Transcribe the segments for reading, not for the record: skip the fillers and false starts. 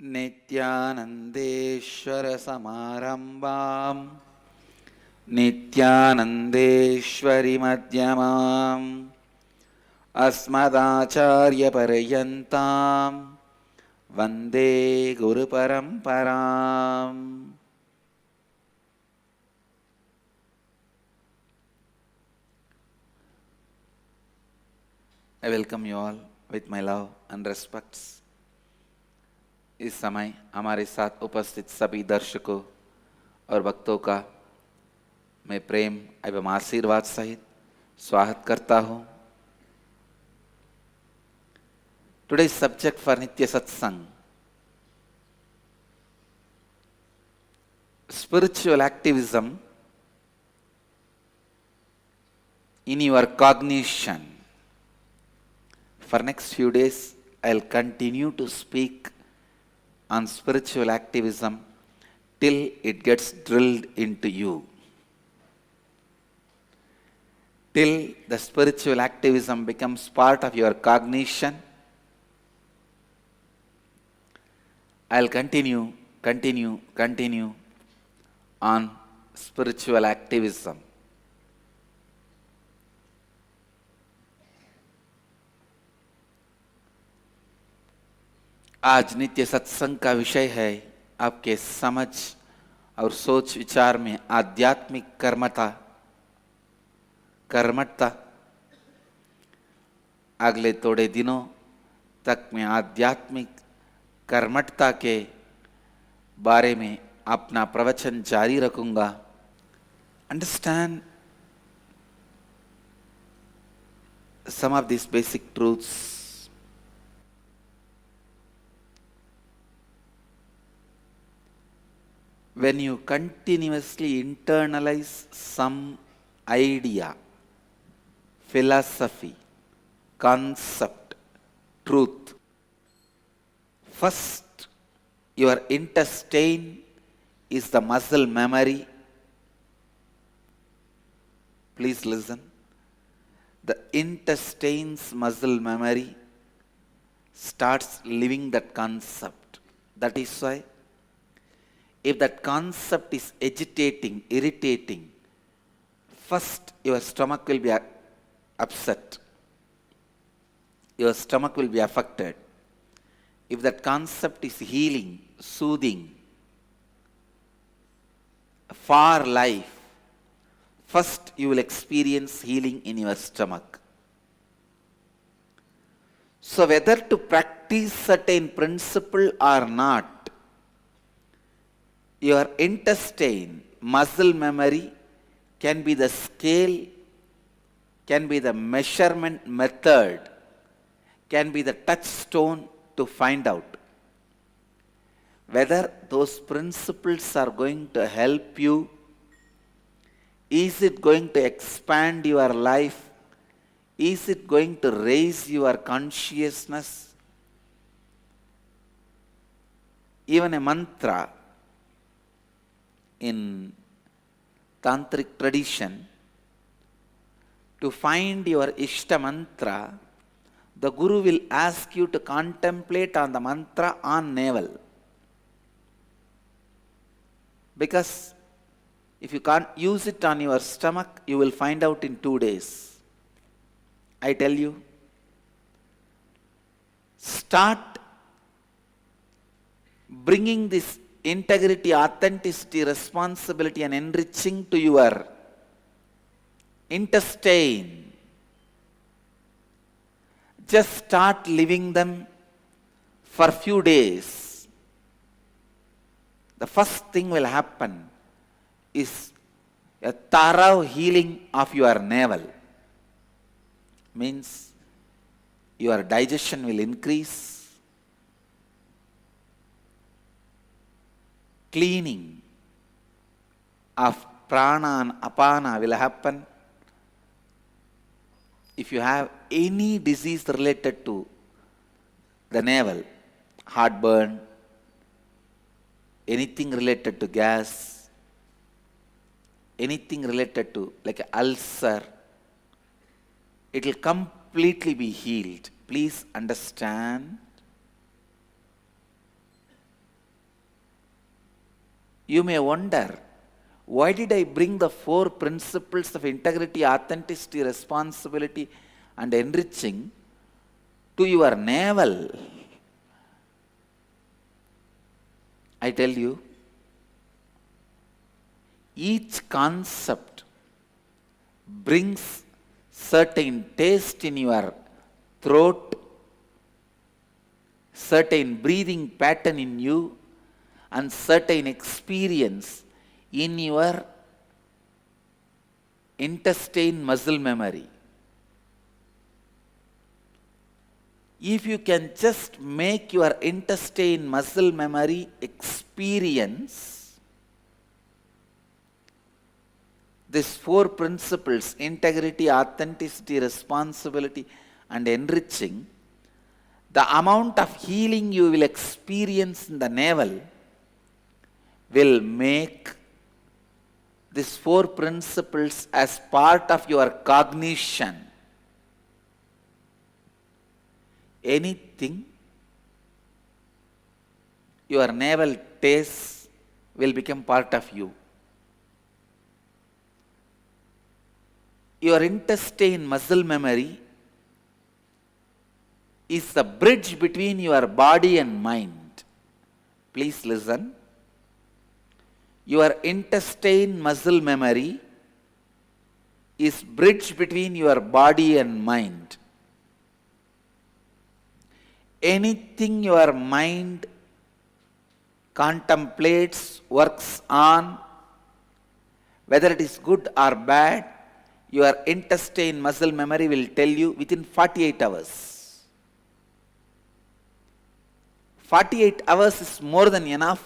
Nithyanandeshwar samarambam Nithyanandeshwari madhyamam Asmadacharya paryantam Vande Guru Paramparam. I welcome you all with my love and respects. इस समय हमारे साथ उपस्थित सभी दर्शकों और भक्तों का मैं प्रेम एवं आशीर्वाद सहित स्वागत करता हूँ. Today's subject for Nitya Satsang: spiritual activism in your cognition. For next few days, I'll continue to speak on spiritual activism till it gets drilled into you. Till the spiritual activism becomes part of your cognition, I'll continue on spiritual activism. आज नित्य सत्संग का विषय है आपके समझ और सोच विचार में आध्यात्मिक कर्मठता. अगले थोड़े दिनों तक मैं आध्यात्मिक कर्मठता के बारे में अपना प्रवचन जारी रखूंगा. Understand some of these basic truths. When you continuously internalize some idea, philosophy, concept, truth, first your intestine is the muscle memory. Please listen. The intestine's muscle memory starts living that concept. That is why if that concept is agitating, irritating, first your stomach will be upset. Your stomach will be affected. If that concept is healing, soothing, for life, first you will experience healing in your stomach. So whether to practice certain principle or not, your intestine, muscle memory can be the scale, can be the measurement method, can be the touchstone to find out whether those principles are going to help you. Is it going to expand your life? Is it going to raise your consciousness? Even a mantra in tantric tradition, to find your Ishta mantra, the Guru will ask you to contemplate on the mantra on navel. Because if you can't use it on your stomach, you will find out in 2 days. I tell you, start bringing this integrity, authenticity, responsibility and enriching to your intestine. Just start living them for few days. The first thing will happen is a thorough healing of your navel. Means your digestion will increase. Cleaning of prana and apana will happen. If you have any disease related to the navel, heartburn, anything related to gas, anything related to like an ulcer, it will completely be healed. Please understand. You may wonder, why did I bring the 4 principles of integrity, authenticity, responsibility, and enriching to your navel? I tell you, each concept brings certain taste in your throat, certain breathing pattern in you, and certain experience in your intestine muscle memory. If you can just make your intestine muscle memory experience these 4 principles, integrity, authenticity, responsibility, and enriching, the amount of healing you will experience in the navel will make these 4 principles as part of your cognition. Anything your navel tastes will become part of you. Your intestine muscle memory is the bridge between your body and mind. Please listen. Your intestine muscle memory is bridge between your body and mind. Anything your mind contemplates, works on, whether it is good or bad, your intestine muscle memory will tell you within 48 hours. 48 hours is more than enough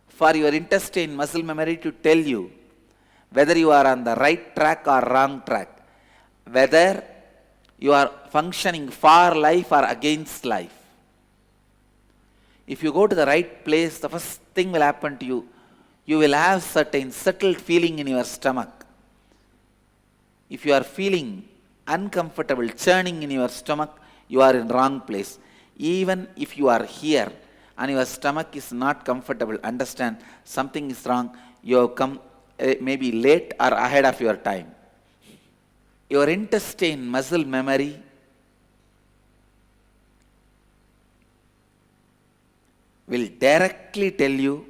for your intestine muscle memory to tell you whether you are on the right track or wrong track, whether you are functioning for life or against life. If you go to the right place, the first thing will happen to you. You will have certain settled feeling in your stomach. If you are feeling uncomfortable, churning in your stomach, you are in wrong place. Even if you are here and your stomach is not comfortable, understand something is wrong. You have come maybe late or ahead of your time. Your intestine muscle memory will directly tell you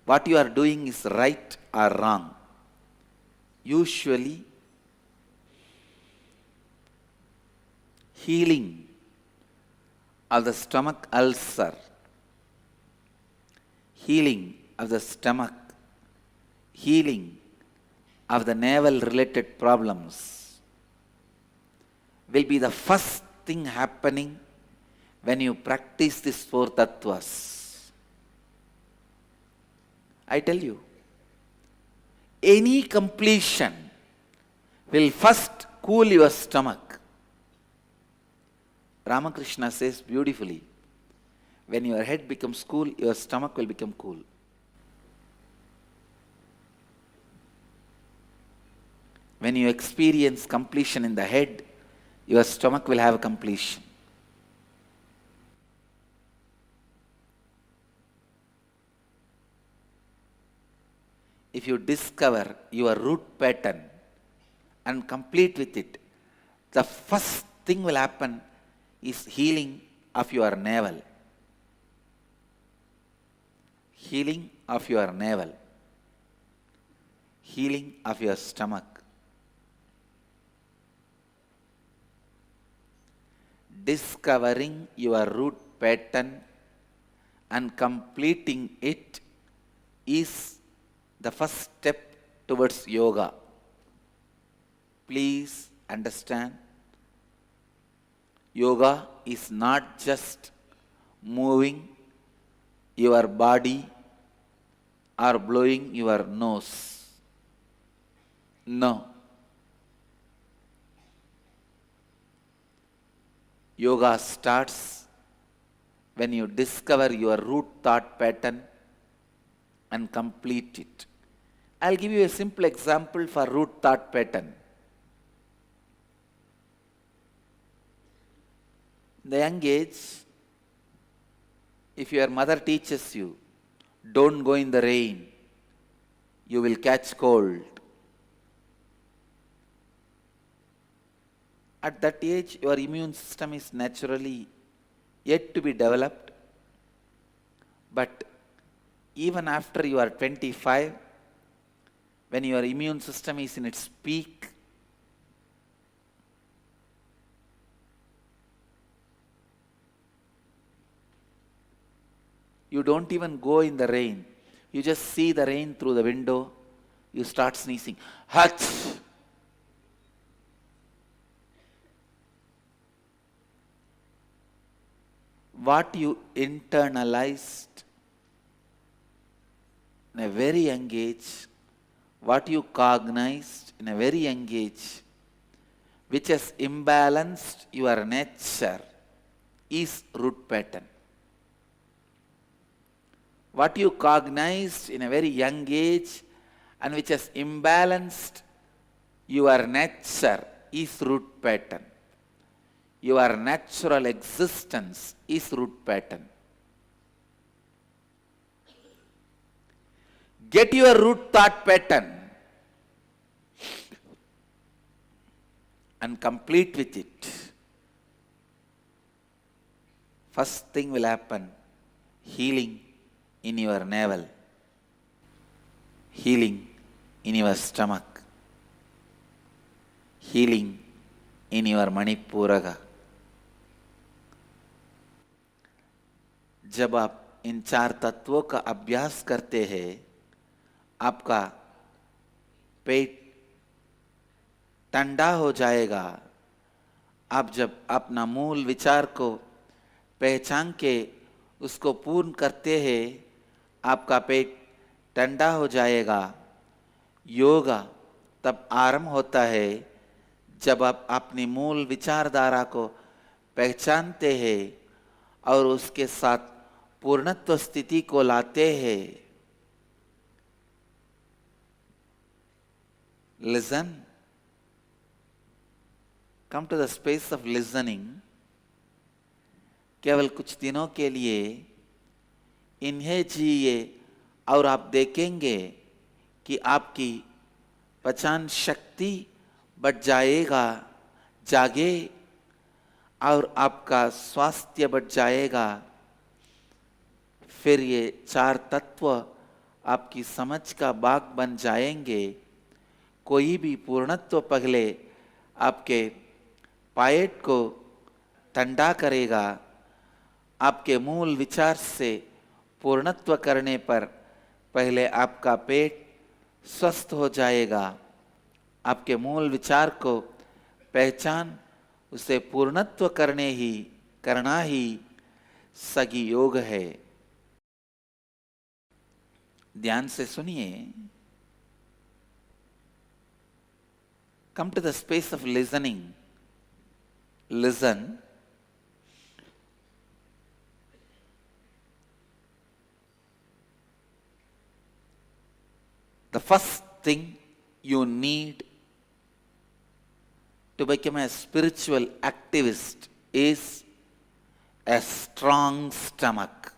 what you are doing is right or wrong. Usually, healing of the stomach ulcer, healing of the stomach, healing of the navel related problems will be the first thing happening when you practice these 4 tattvas. I tell you, any completion will first cool your stomach. Ramakrishna says beautifully, when your head becomes cool, your stomach will become cool. When you experience completion in the head, your stomach will have completion. If you discover your root pattern and complete with it, the first thing will happen is healing of your navel. Healing of your navel. Healing of your stomach. Discovering your root pattern and completing it is the first step towards yoga. Please understand, yoga is not just moving your body or blowing your nose. No. Yoga starts when you discover your root thought pattern and complete it. I'll give you a simple example for root thought pattern. The young age, if your mother teaches you, don't go in the rain, you will catch cold. At that age, your immune system is naturally yet to be developed. But even after you are 25, when your immune system is in its peak, you don't even go in the rain. You just see the rain through the window. You start sneezing. Hach! What you internalized in a very young age, what you cognized in a very young age, which has imbalanced your nature, is root pattern. What you cognized in a very young age and which has imbalanced your nature is root pattern. Your natural existence is root pattern. Get your root thought pattern and complete with it. First thing will happen, healing in your navel, healing in your stomach, healing in your Manipuraga. जब आप इन 4 तत्वों का अभ्यास करते हैं, आपका पेट ठंडा हो जाएगा. आप जब अपना मूल विचार को पहचान के उसको पूर्ण करते हैं, आपका पेट ठंडा हो जाएगा. योगा तब आरंभ होता है जब आप अपनी मूल विचारधारा को पहचानते हैं और उसके साथ पूर्णत्व स्थिति को लाते हैं. Listen. Come to the space of listening. केवल कुछ दिनों के लिए इन्हें जिए और आप देखेंगे कि आपकी पहचान शक्ति बढ़ जाएगा, जागे, और आपका स्वास्थ्य बढ़ जाएगा. फिर ये 4 तत्व आपकी समझ का भाग बन जाएंगे. कोई भी पूर्णत्व पहले आपके पायट को ठंडा करेगा. आपके मूल विचार से पूर्णत्व करने पर पहले आपका पेट स्वस्थ हो जाएगा. आपके मूल विचार को पहचान उसे पूर्णत्व करना ही सगी योग है. ध्यान से सुनिए. Come to the space of listening. Listen. The first thing you need to become a spiritual activist is a strong stomach.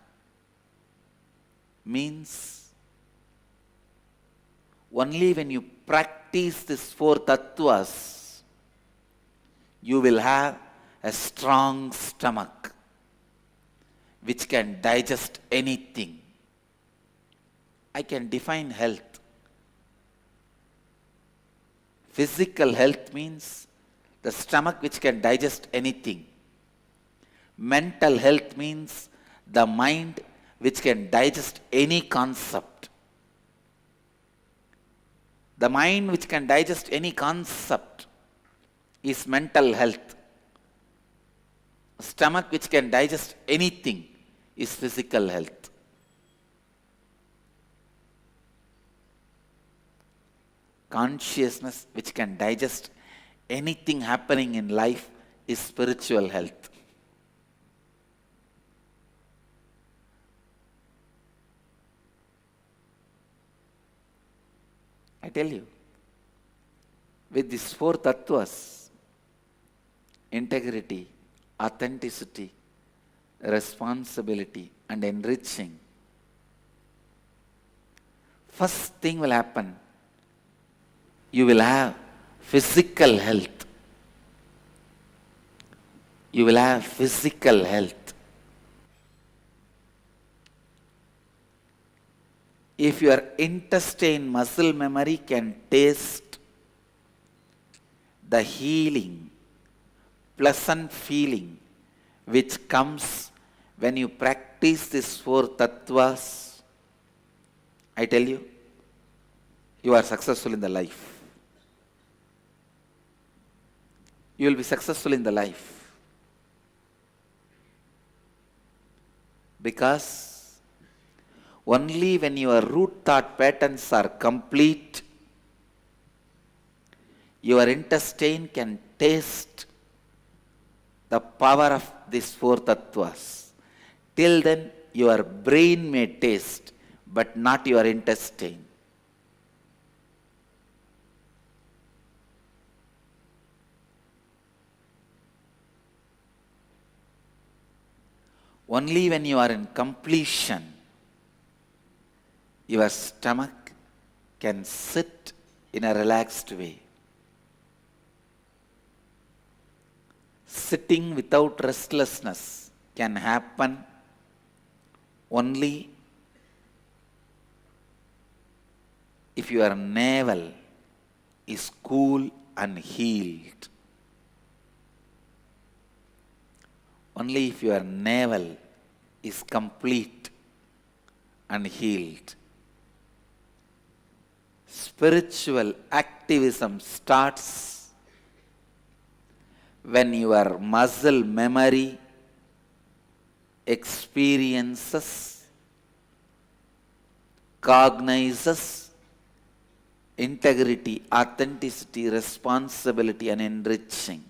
Means only when you practice these 4 tattvas, you will have a strong stomach which can digest anything. I can define health. Physical health means the stomach which can digest anything. Mental health means the mind which can digest any concept. The mind which can digest any concept is mental health. Stomach which can digest anything is physical health. Consciousness which can digest anything happening in life is spiritual health. I tell you, with these 4 tattvas, integrity, authenticity, responsibility, and enriching, first thing will happen. You will have physical health. You will have physical health. If your intestine muscle memory can taste the healing, pleasant feeling which comes when you practice these four tattvas, I tell you, you are successful in the life. You will be successful in the life. Because only when your root thought patterns are complete, your intestine can taste the power of these four tattvas. Till then, your brain may taste, but not your intestine. Only when you are in completion, your stomach can sit in a relaxed way. Sitting without restlessness can happen only if your navel is cool and healed. Only if your navel is complete and healed. Spiritual activism starts when your muscle memory experiences, cognizes integrity, authenticity, responsibility, and enriching.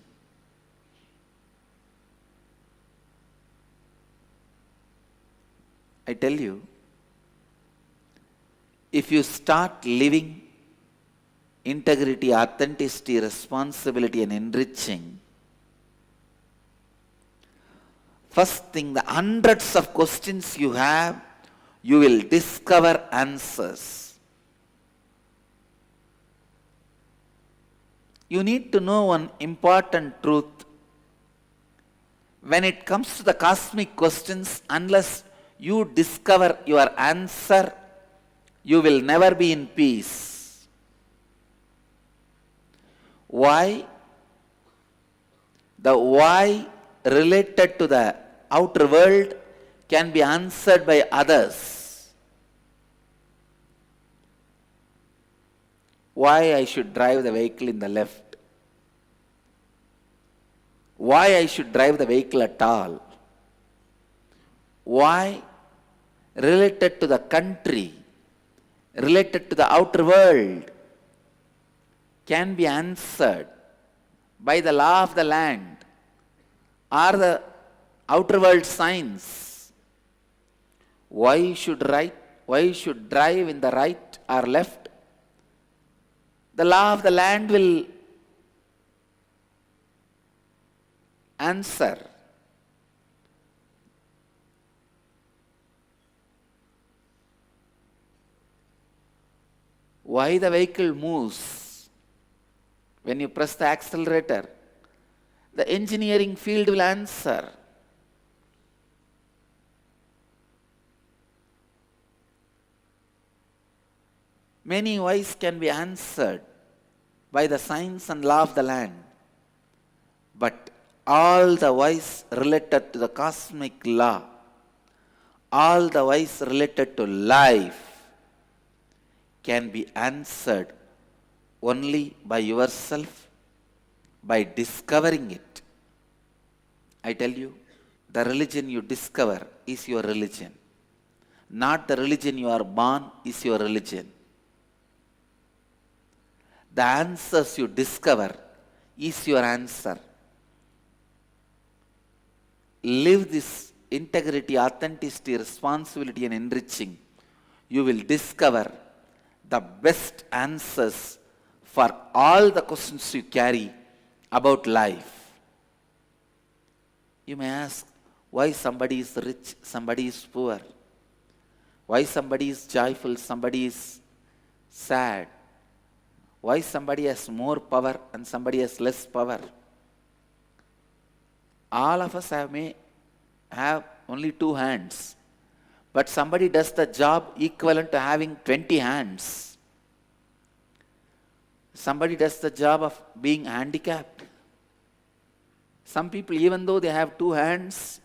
I tell you, if you start living integrity, authenticity, responsibility, and enriching, first thing, the hundreds of questions you have, you will discover answers. You need to know one important truth. When it comes to the cosmic questions, unless you discover your answer, you will never be in peace. Why? The why related to the outer world can be answered by others. Why I should drive the vehicle in the left? Why I should drive the vehicle at all? Why? Related to the country, related to the outer world, can be answered by the law of the land or the outer world science. Why should drive in the right or left? The law of the land will answer. Why the vehicle moves when you press the accelerator? The engineering field will answer. Many whys can be answered by the science and law of the land. But all the whys related to the cosmic law, all the whys related to life, can be answered only by yourself, by discovering it. I tell you, the religion you discover is your religion. Not the religion you are born is your religion. The answers you discover is your answer. Live this integrity, authenticity, responsibility, and enriching. You will discover the best answers for all the questions you carry about life. You may ask, why somebody is rich, somebody is poor? Why somebody is joyful, somebody is sad? Why somebody has more power and somebody has less power? All of us may have only 2 hands, but somebody does the job equivalent to having 20 hands. Somebody does the job of being handicapped. Some people, even though they have 2 hands,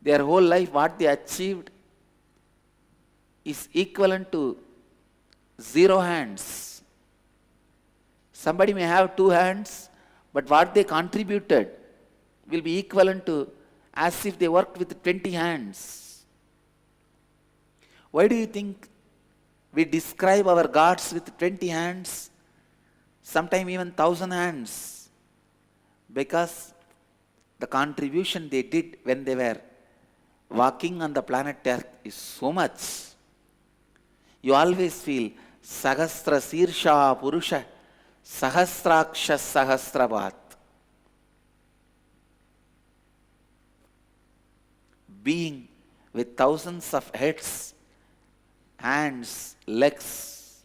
their whole life what they achieved is equivalent to 0 hands. Somebody may have 2 hands, but what they contributed will be equivalent to as if they worked with 20 hands. Why do you think we describe our gods with 20 hands, sometimes even 1,000 hands? Because the contribution they did when they were walking on the planet Earth is so much. You always feel Sahasra Sirsha Purusha Sahasraksha Sahasravat. Being with thousands of heads, hands, legs.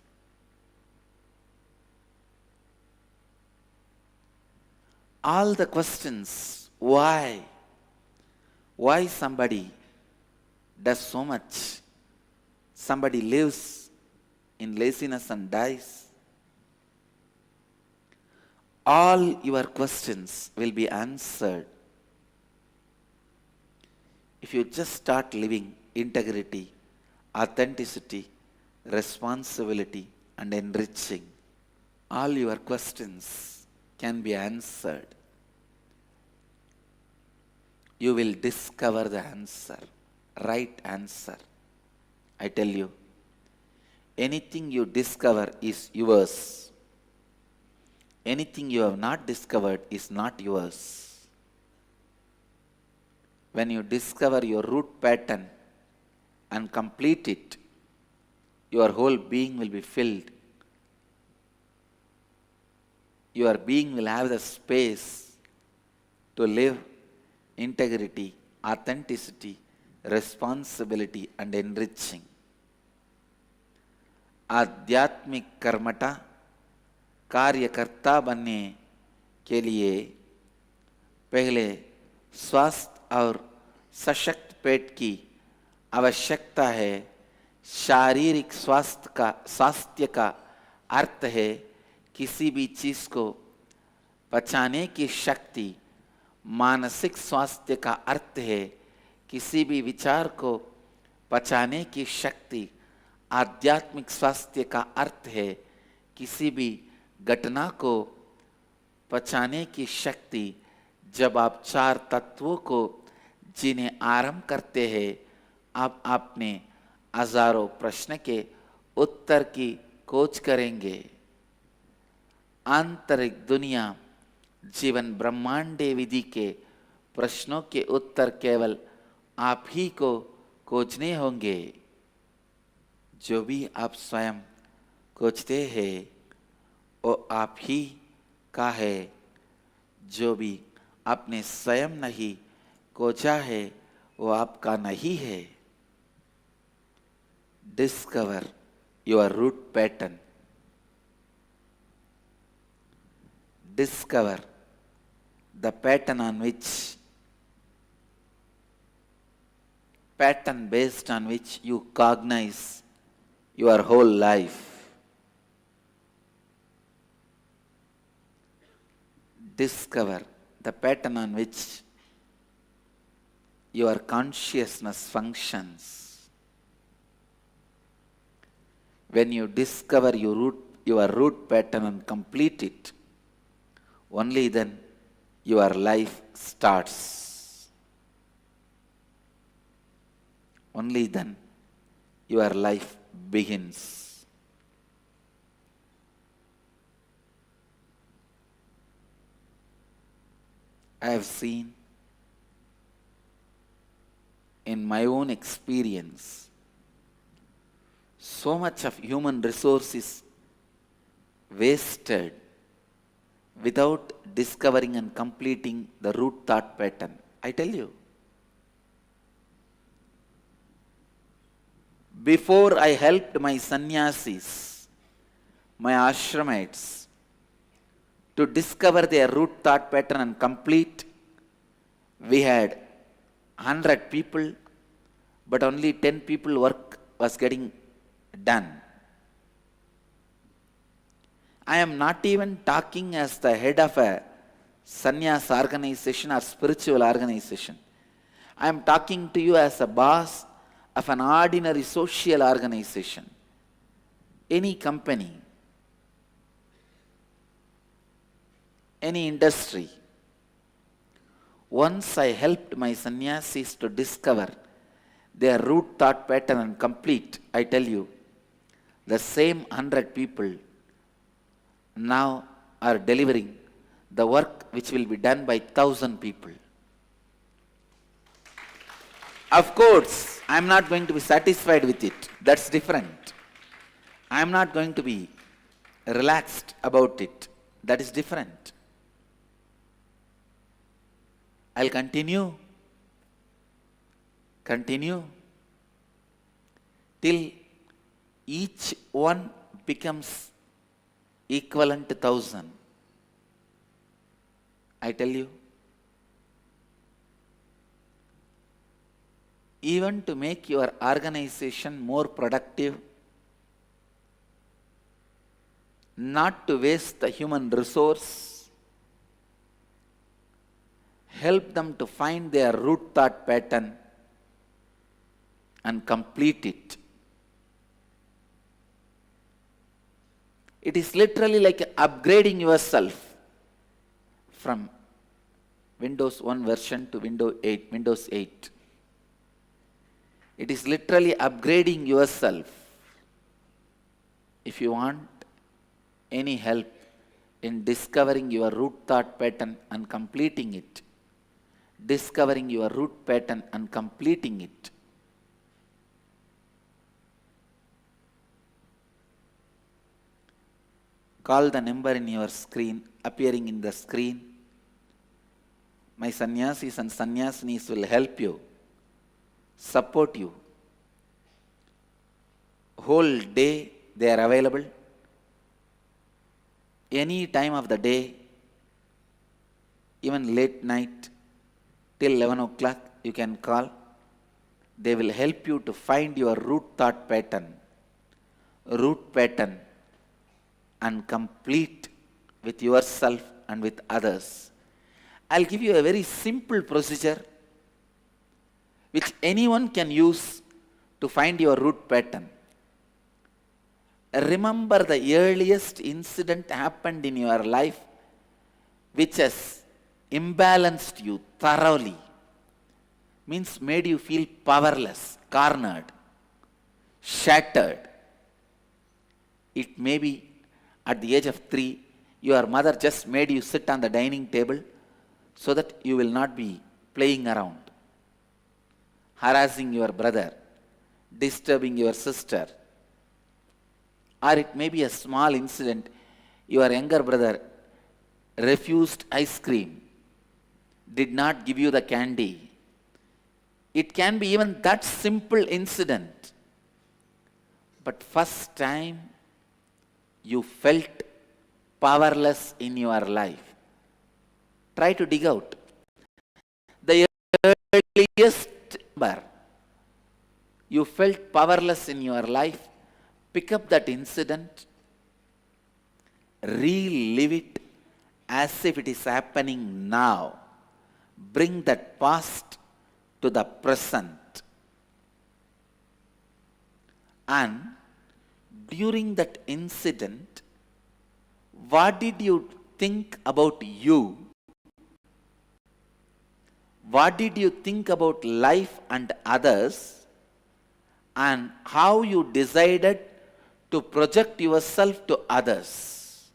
All the questions, why somebody does so much, somebody lives in laziness and dies. All your questions will be answered if you just start living integrity, authenticity, responsibility, and enriching. All your questions can be answered. You will discover the answer, right answer. I tell you, anything you discover is yours. Anything you have not discovered is not yours. When you discover your root pattern and complete it, your whole being will be filled. Your being will have the space to live integrity, authenticity, responsibility, and enriching. आध्यात्मिक कर्मठा कार्यकर्ता बनने के लिए पहले स्वस्थ और सशक्त पेट की आवश्यकता है. शारीरिक स्वास्थ्य का अर्थ है किसी भी चीज को पचाने की शक्ति. मानसिक स्वास्थ्य का अर्थ है किसी भी विचार को पचाने की शक्ति. आध्यात्मिक स्वास्थ्य का अर्थ है किसी भी घटना को पचाने की शक्ति. जब आप 4 तत्वों को जीने आरंभ करते हैं, आप अपने हजारों प्रश्न के उत्तर की खोज करेंगे. आंतरिक दुनिया, जीवन, ब्रह्मांडीय विधि के प्रश्नों के उत्तर केवल आप ही को खोजने होंगे. जो भी आप स्वयं खोजते हैं वो आप ही का है. जो भी आपने स्वयं नहीं खोजा है वो आपका नहीं है. Discover your root pattern. Discover the pattern based on which you cognize your whole life. Discover the pattern on which your consciousness functions. When you discover your root pattern and complete it, only then your life starts. Only then your life begins. I have seen in my own experience so much of human resources wasted without discovering and completing the root thought pattern. I tell you. Before I helped my sannyasis, my ashramites, to discover their root thought pattern and complete, we had 100 people, but only 10 people work was getting done. I am not even talking as the head of a sannyas organization or spiritual organization. I am talking to you as a boss of an ordinary social organization, any company, any industry. Once I helped my sannyasis to discover their root thought pattern and complete, I tell you, the same 100 people now are delivering the work which will be done by 1,000 people. Of course, I am not going to be satisfied with it. That's different. I am not going to be relaxed about it. That is different. I'll continue till each one becomes equivalent to 1,000. I tell you, even to make your organization more productive, not to waste the human resource, help them to find their root thought pattern and complete it. It is literally like upgrading yourself from Windows 1 version to Windows 8. It is literally upgrading yourself. If you want any help in discovering your root thought pattern and completing it, call the number in your screen, appearing in the screen. My sannyasis and sannyasinis will help you, support you. Whole day they are available. Any time of the day, even late night, till 11 o'clock, you can call. They will help you to find your root thought pattern, and complete with yourself and with others. I'll give you a very simple procedure which anyone can use to find your root pattern. Remember the earliest incident happened in your life which has imbalanced you thoroughly, means made you feel powerless, cornered, shattered. It may be at the age of 3, your mother just made you sit on the dining table so that you will not be playing around, harassing your brother, disturbing your sister. Or it may be a small incident, your younger brother refused ice cream, did not give you the candy. It can be even that simple incident. But first time you felt powerless in your life, try to dig out the earliest number you felt powerless in your life. Pick up that incident, relive it as if it is happening now. Bring that past to the present. And during that incident, what did you think about you? What did you think about life and others? And how you decided to project yourself to others?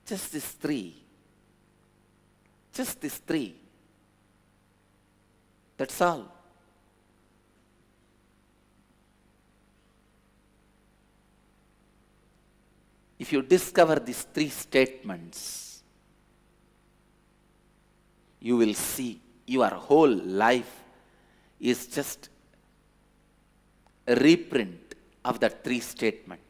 Just these three. That's all. If you discover these 3 statements, you will see your whole life is just a reprint of that three statement.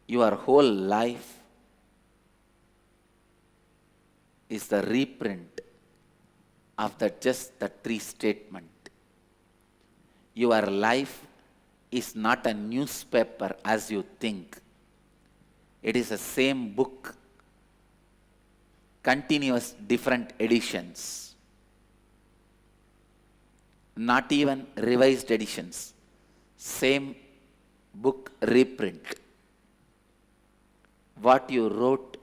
Your whole life is the reprint of just the three statement. Your life is not a newspaper as you think. It is the same book, continuous different editions, not even revised editions, same book reprint. What you wrote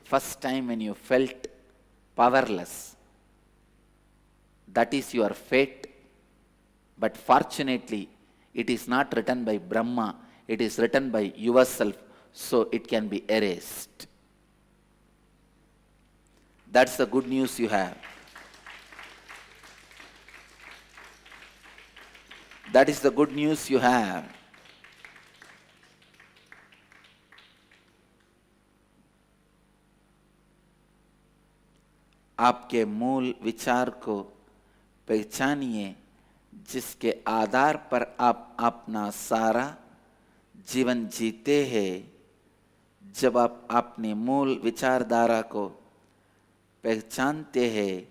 first time when you felt powerless, that is your fate. But fortunately, it is not written by Brahma, it is written by yourself, so it can be erased. That's the good news you have. That is the good news you have. आपके मूल विचार को पहचानिए, जिसके आधार पर आप अपना सारा जीवन जीते हैं। जब आप अपने मूल विचारधारा को पहचानते हैं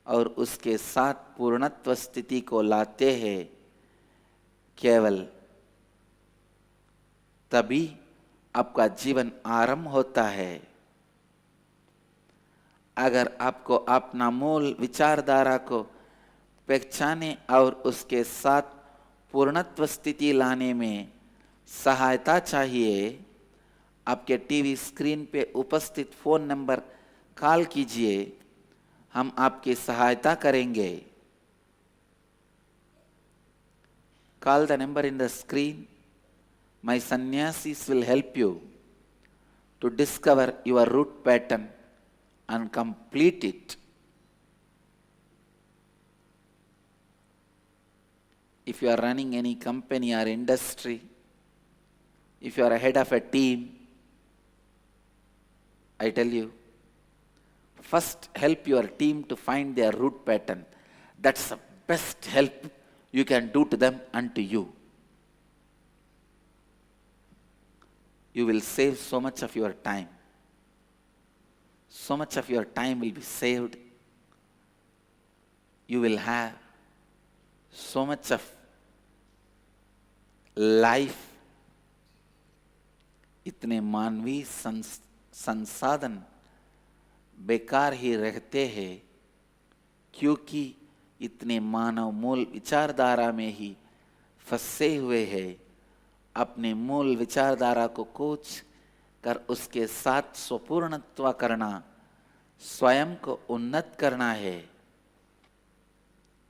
और उसके साथ पूर्णत्व स्थिति को लाते हैं, केवल तभी आपका जीवन आरंभ होता है। अगर आपको अपना मूल विचारधारा को पहचाने और उसके साथ पूर्णत्व स्थिति लाने में सहायता चाहिए, आपके टीवी स्क्रीन पे उपस्थित फोन नंबर कॉल कीजिए, हम आपकी सहायता करेंगे। Call the number in the screen. My sannyasis will help you to discover your root pattern and complete it. If you are running any company or industry, if you are a head of a team, I tell you, first help your team to find their root pattern. That's the best help you can do to them and to you. You will save so much of your time. So much of your time will be saved. You will have so much of life. इतने मानवीय संसाधन बेकार ही रहते हैं, क्योंकि इतने मानव मूल विचारधारा में ही फंसे हुए हैं। अपने मूल विचारधारा को कोच कर उसके साथ स्वपूर्णत्व करना, स्वयं को उन्नत करना है।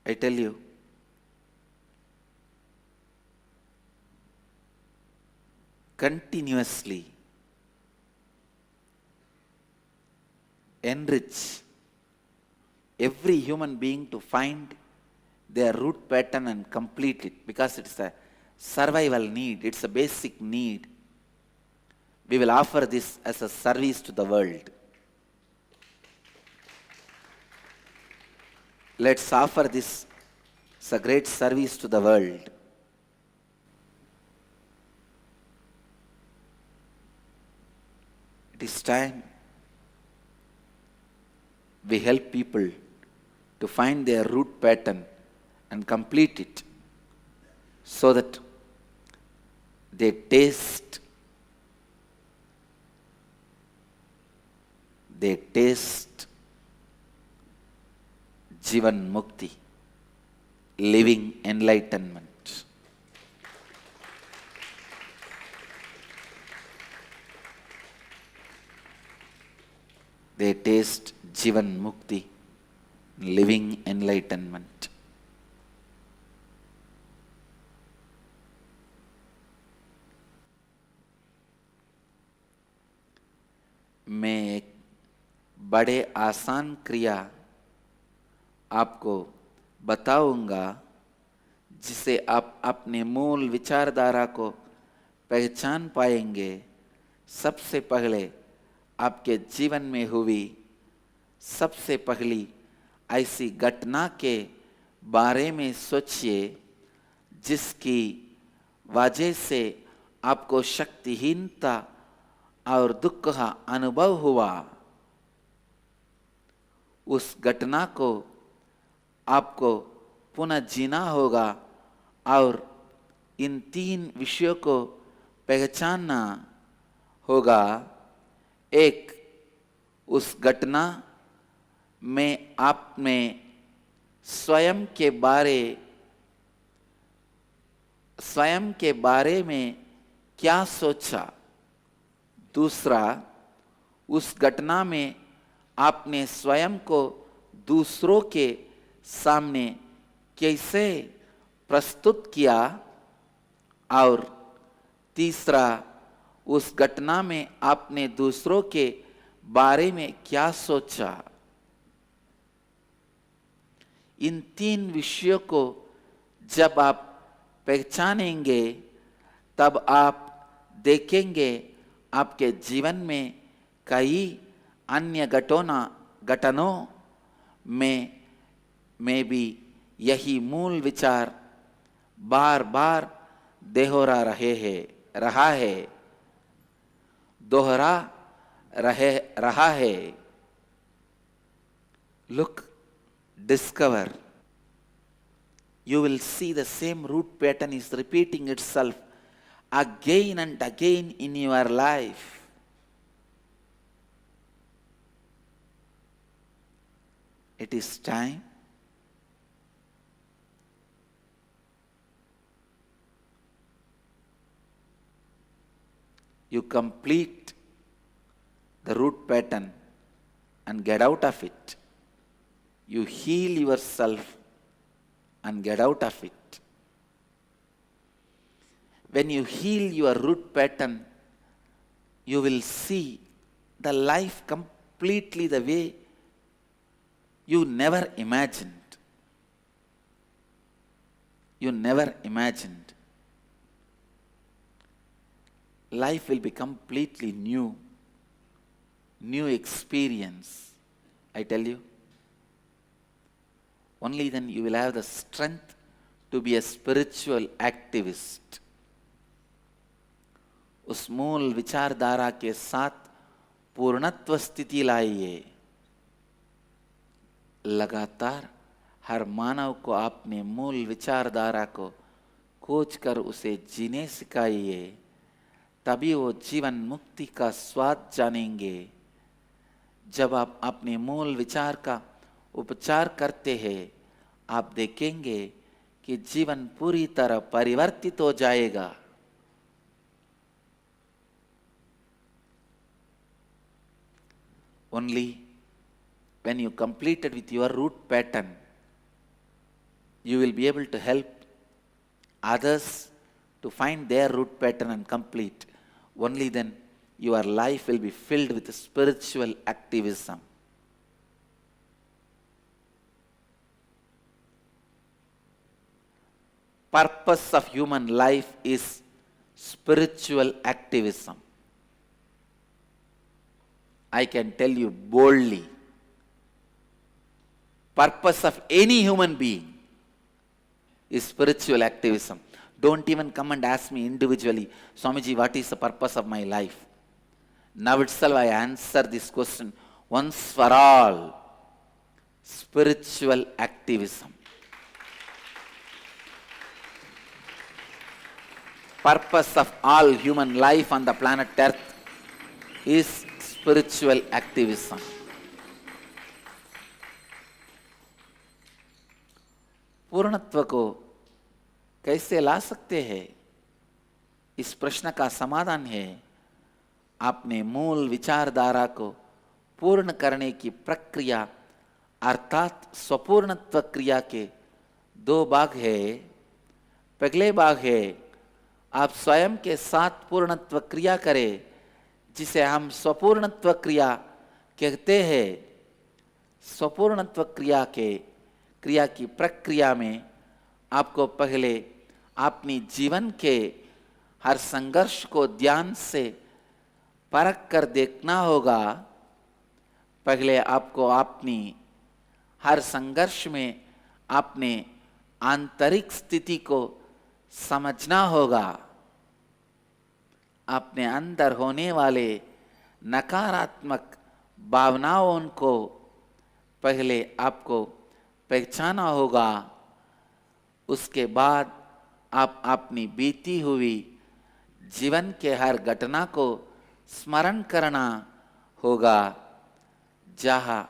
I tell you, continuously enrich every human being to find their root pattern and complete it, because it's a survival need, it's a basic need. We will offer this as a service to the world. Let's offer this as a great service to the world. It is time we help people to find their root pattern and complete it, so that they taste Jivan Mukti, living enlightenment. They taste Jivan Mukti, living enlightenment. मैं एक बड़े आसान क्रिया आपको बताऊंगा, जिसे आप अपने मूल विचारधारा को पहचान पाएंगे। सबसे पहले आपके जीवन में हुई सबसे पहली ऐसी घटना के बारे में सोचिए जिसकी वजह से आपको शक्तिहीनता और दुख का अनुभव हुआ। उस घटना को आपको पुनः जीना होगा और इन 3 विषयों को पहचानना होगा। एक, उस घटना में आपने स्वयं के बारे में क्या सोचा। दूसरा, उस घटना में आपने स्वयं को दूसरों के सामने कैसे प्रस्तुत किया। और तीसरा, उस घटना में आपने दूसरों के बारे में क्या सोचा। इन 3 विषयों को जब आप पहचानेंगे तब आप देखेंगे आपके जीवन में कई अन्य घटनों में भी यही मूल विचार बार बार दोहरा रहा है। Look, discover. You will see the same root pattern is repeating itself again and again in your life. It is time you complete the root pattern and get out of it. You heal yourself and get out of it. When you heal your root pattern, you will see the life completely the way you never imagined. You never imagined. Life will be completely new experience, I tell you. Only then you will have the strength to be a spiritual activist. उस मूल विचारधारा के साथ पूर्णत्व स्थिति लाइए। लगातार हर मानव को अपने मूल विचारधारा को खोज कर उसे जीने सिखाइए, तभी वो जीवन मुक्ति का स्वाद जानेंगे। जब आप अपने मूल विचार का उपचार करते हैं, आप देखेंगे कि जीवन पूरी तरह परिवर्तित हो जाएगा। Only when you completed with your root pattern, you will be able to help others to find their root pattern and complete. Only then your life will be filled with spiritual activism. Purpose of human life is spiritual activism. I can tell you boldly, purpose of any human being is spiritual activism. Don't even come and ask me individually, Swamiji, what is the purpose of my life? Now itself I answer this question once for all. Spiritual activism. Purpose of all human life on the planet Earth is spiritual activism. पूर्णत्व को कैसे ला सकते हैं? इस प्रश्न का समाधान है अपने मूल विचारधारा को पूर्ण करने की प्रक्रिया, अर्थात स्वपूर्णत्व क्रिया के 2 भाग है। पहले भाग है आप स्वयं के साथ पूर्णत्व क्रिया करें, जिसे हम स्वपूर्णत्व क्रिया कहते हैं। स्वपूर्णत्व क्रिया की प्रक्रिया में आपको पहले अपनी जीवन के हर संघर्ष को ध्यान से परख कर देखना होगा। पहले आपको अपनी हर संघर्ष में अपने आंतरिक स्थिति को समझना होगा। अपने अंदर होने वाले नकारात्मक भावनाओं को पहले आपको पहचाना होगा। उसके बाद आप अपनी बीती हुई जीवन के हर घटना को स्मरण करना होगा, जहाँ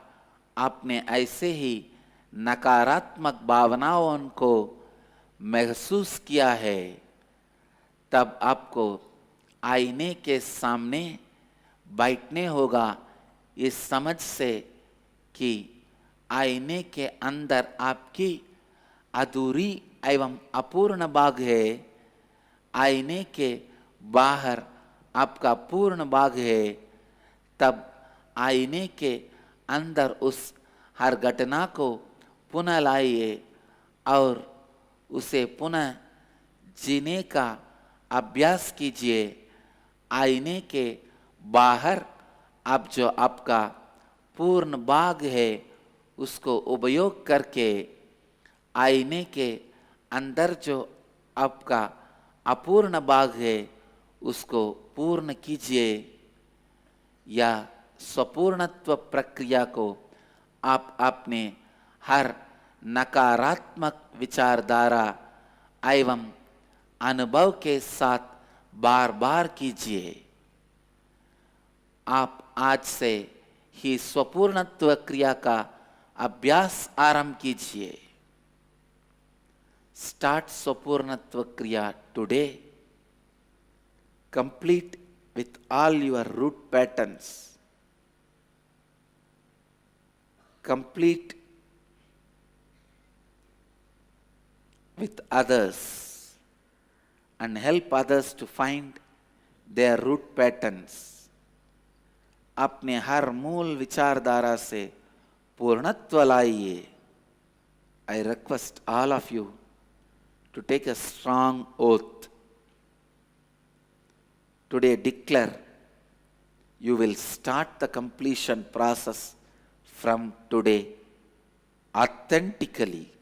आपने ऐसे ही नकारात्मक भावनाओं को महसूस किया है। तब आपको आईने के सामने बैठने होगा इस समझ से कि आईने के अंदर आपकी अधूरी एवं अपूर्ण भाग है, आईने के बाहर आपका पूर्ण भाग है। तब आईने के अंदर उस हर घटना को पुनः लाइए और उसे पुनः जीने का अभ्यास कीजिए। आईने के बाहर अब जो आपका पूर्ण भाग है उसको उपयोग करके आईने के अंदर जो आपका अपूर्ण भाग है उसको पूर्ण कीजिए। या स्वपूर्णत्व प्रक्रिया को आप अपने हर नकारात्मक विचारधारा एवं अनुभव के साथ बार बार कीजिए। आप आज से ही स्वपूर्णत्व क्रिया का अभ्यास आरंभ कीजिए। Start स्वपूर्णत्व क्रिया today. Complete with all your root patterns. Complete with others and help others to find their root patterns. अपने हर मूल विचारधारा से पूर्णत्व लाइए। I request all of you to take a strong oath. Today declare you will start the completion process from today authentically.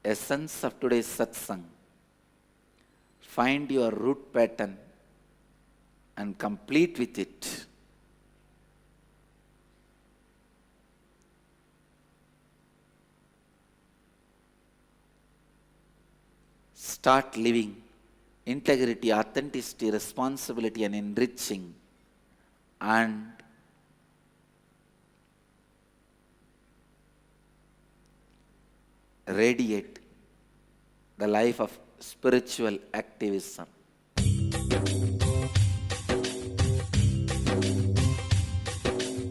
Essence of today's satsang. Find your root pattern and complete with it. Start living integrity, authenticity, responsibility, and enriching, and radiate the life of spiritual activism.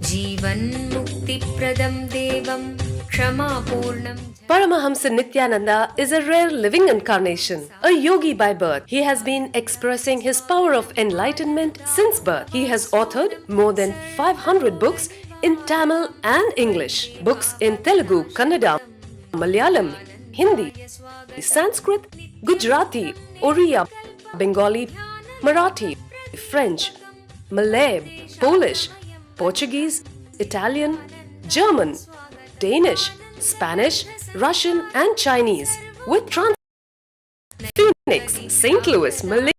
जीवन मुक्ति प्रदम देवम क्षमापूर्णम। Paramahamsa Nithyananda is a rare living incarnation, a yogi by birth. He has been expressing his power of enlightenment since birth. He has authored more than 500 books in Tamil and English, books in Telugu, Kannada, Malayalam, Hindi, Sanskrit, Gujarati, Oriya, Bengali, Marathi, French, Malay, Polish, Portuguese, Italian, German, Danish, Spanish, Russian and Chinese with Phoenix, St. Louis, Malaysia.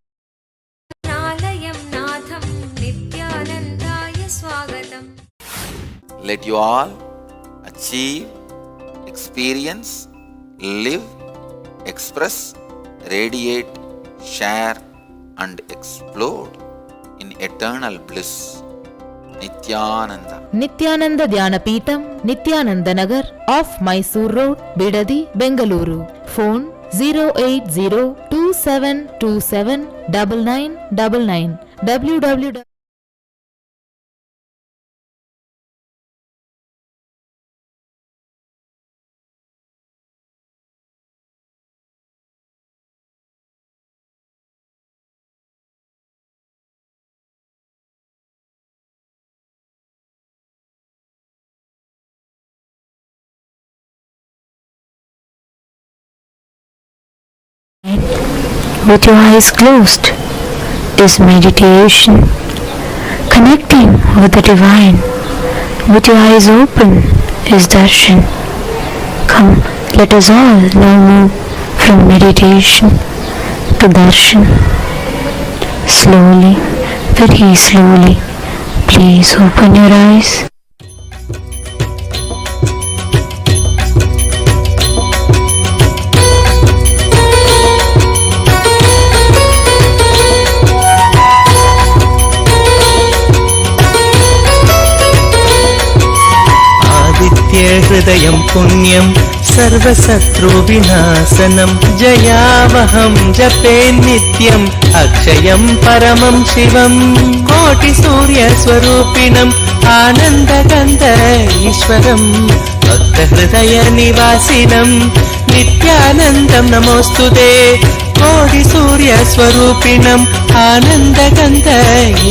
Let you all achieve, experience, live, express, radiate, share and explode in eternal bliss. Nithyananda. Nithyananda Dhyanapitham, Nithyananda Nagar, off Mysore Road, Bidadi, Bengaluru. Phone 08027279999. www. With your eyes closed is meditation, connecting with the divine with your eyes open is Darshan. Come, let us all now move from meditation to Darshan. Slowly, very slowly, please open your eyes. हृदयं पुण्यं सर्वशत्रुविनाशनं जयावहं जपे नित्यम् अक्षयं परमं शिवं कोटिसूर्यस्वरूपिणम् आनन्दगन्ध ईश्वरं भक्तहृदयनिवासिनं नित्यानन्दं नमोऽस्तुते कोटिसूर्यस्वरूपिणम् आनन्दगन्ध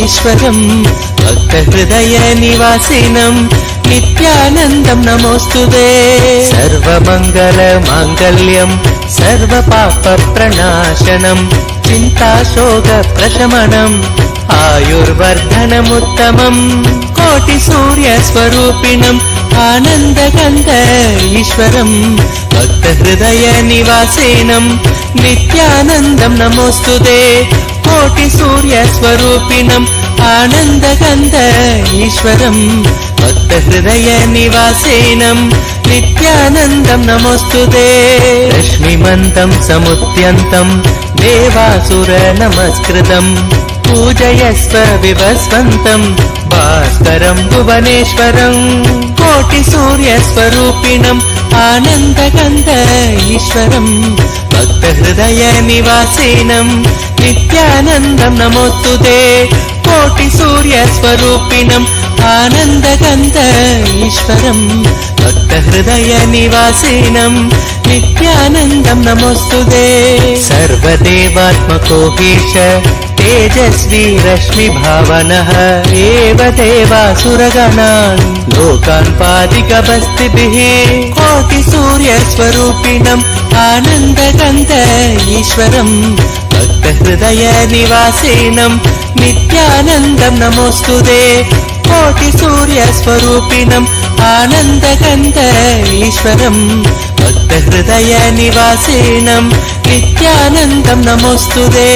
ईश्वरं भक्तहृदयनिवासिनं नित्यानन्दं नमोऽस्तुते सर्वमङ्गलमाङ्गल्यं सर्वपापप्रणाशनं चिन्ताशोकप्रशमनम् आयुर्वर्धनमुत्तमम् कोटिसूर्यस्वरूपिणम् आनन्दगन्ध ईश्वरं भक्तहृदयनिवासिनं नित्यानन्दं नमोऽस्तुते कोटिसूर्यस्वरूपिणम् आनन्दगन्ध ईश्वरं भक्तहृदयनिवासिनं नित्यानन्दं नमोऽस्तुते रश्मिमन्तं समुद्यन्तं देवासुरनमस्कृतं पूजयस्व विवस्वन्तं भास्करं भुवनेश्वरं कोटिसूर्यस्वरूपिणम् आनन्दगन्ध ईश्वरं भक्तहृदयनिवासिनं नित्यानन्दं नमोऽस्तुते कोटिसूर्यस्वरूपिणम् आनन्दगन्ध ईश्वरं भक्तहृदयनिवासिनं नित्यानन्दं नमोऽस्तुते सर्वदेवात्मको हीश तेजस्वी रश्मिभावनः एव देवासुरगणान् लोकान् पादिकबस्तिभिः कोटिसूर्यस्वरूपिणम् आनन्दगन्ध ईश्वरं भक्तहृदयनिवासिनं नित्यानन्दं नमोऽस्तुते कोटिसूर्यस्वरूपिणम् आनन्दगन्ध ईश्वरं भक्तहृदयनिवासिनं नित्यानन्दं नमोऽस्तुते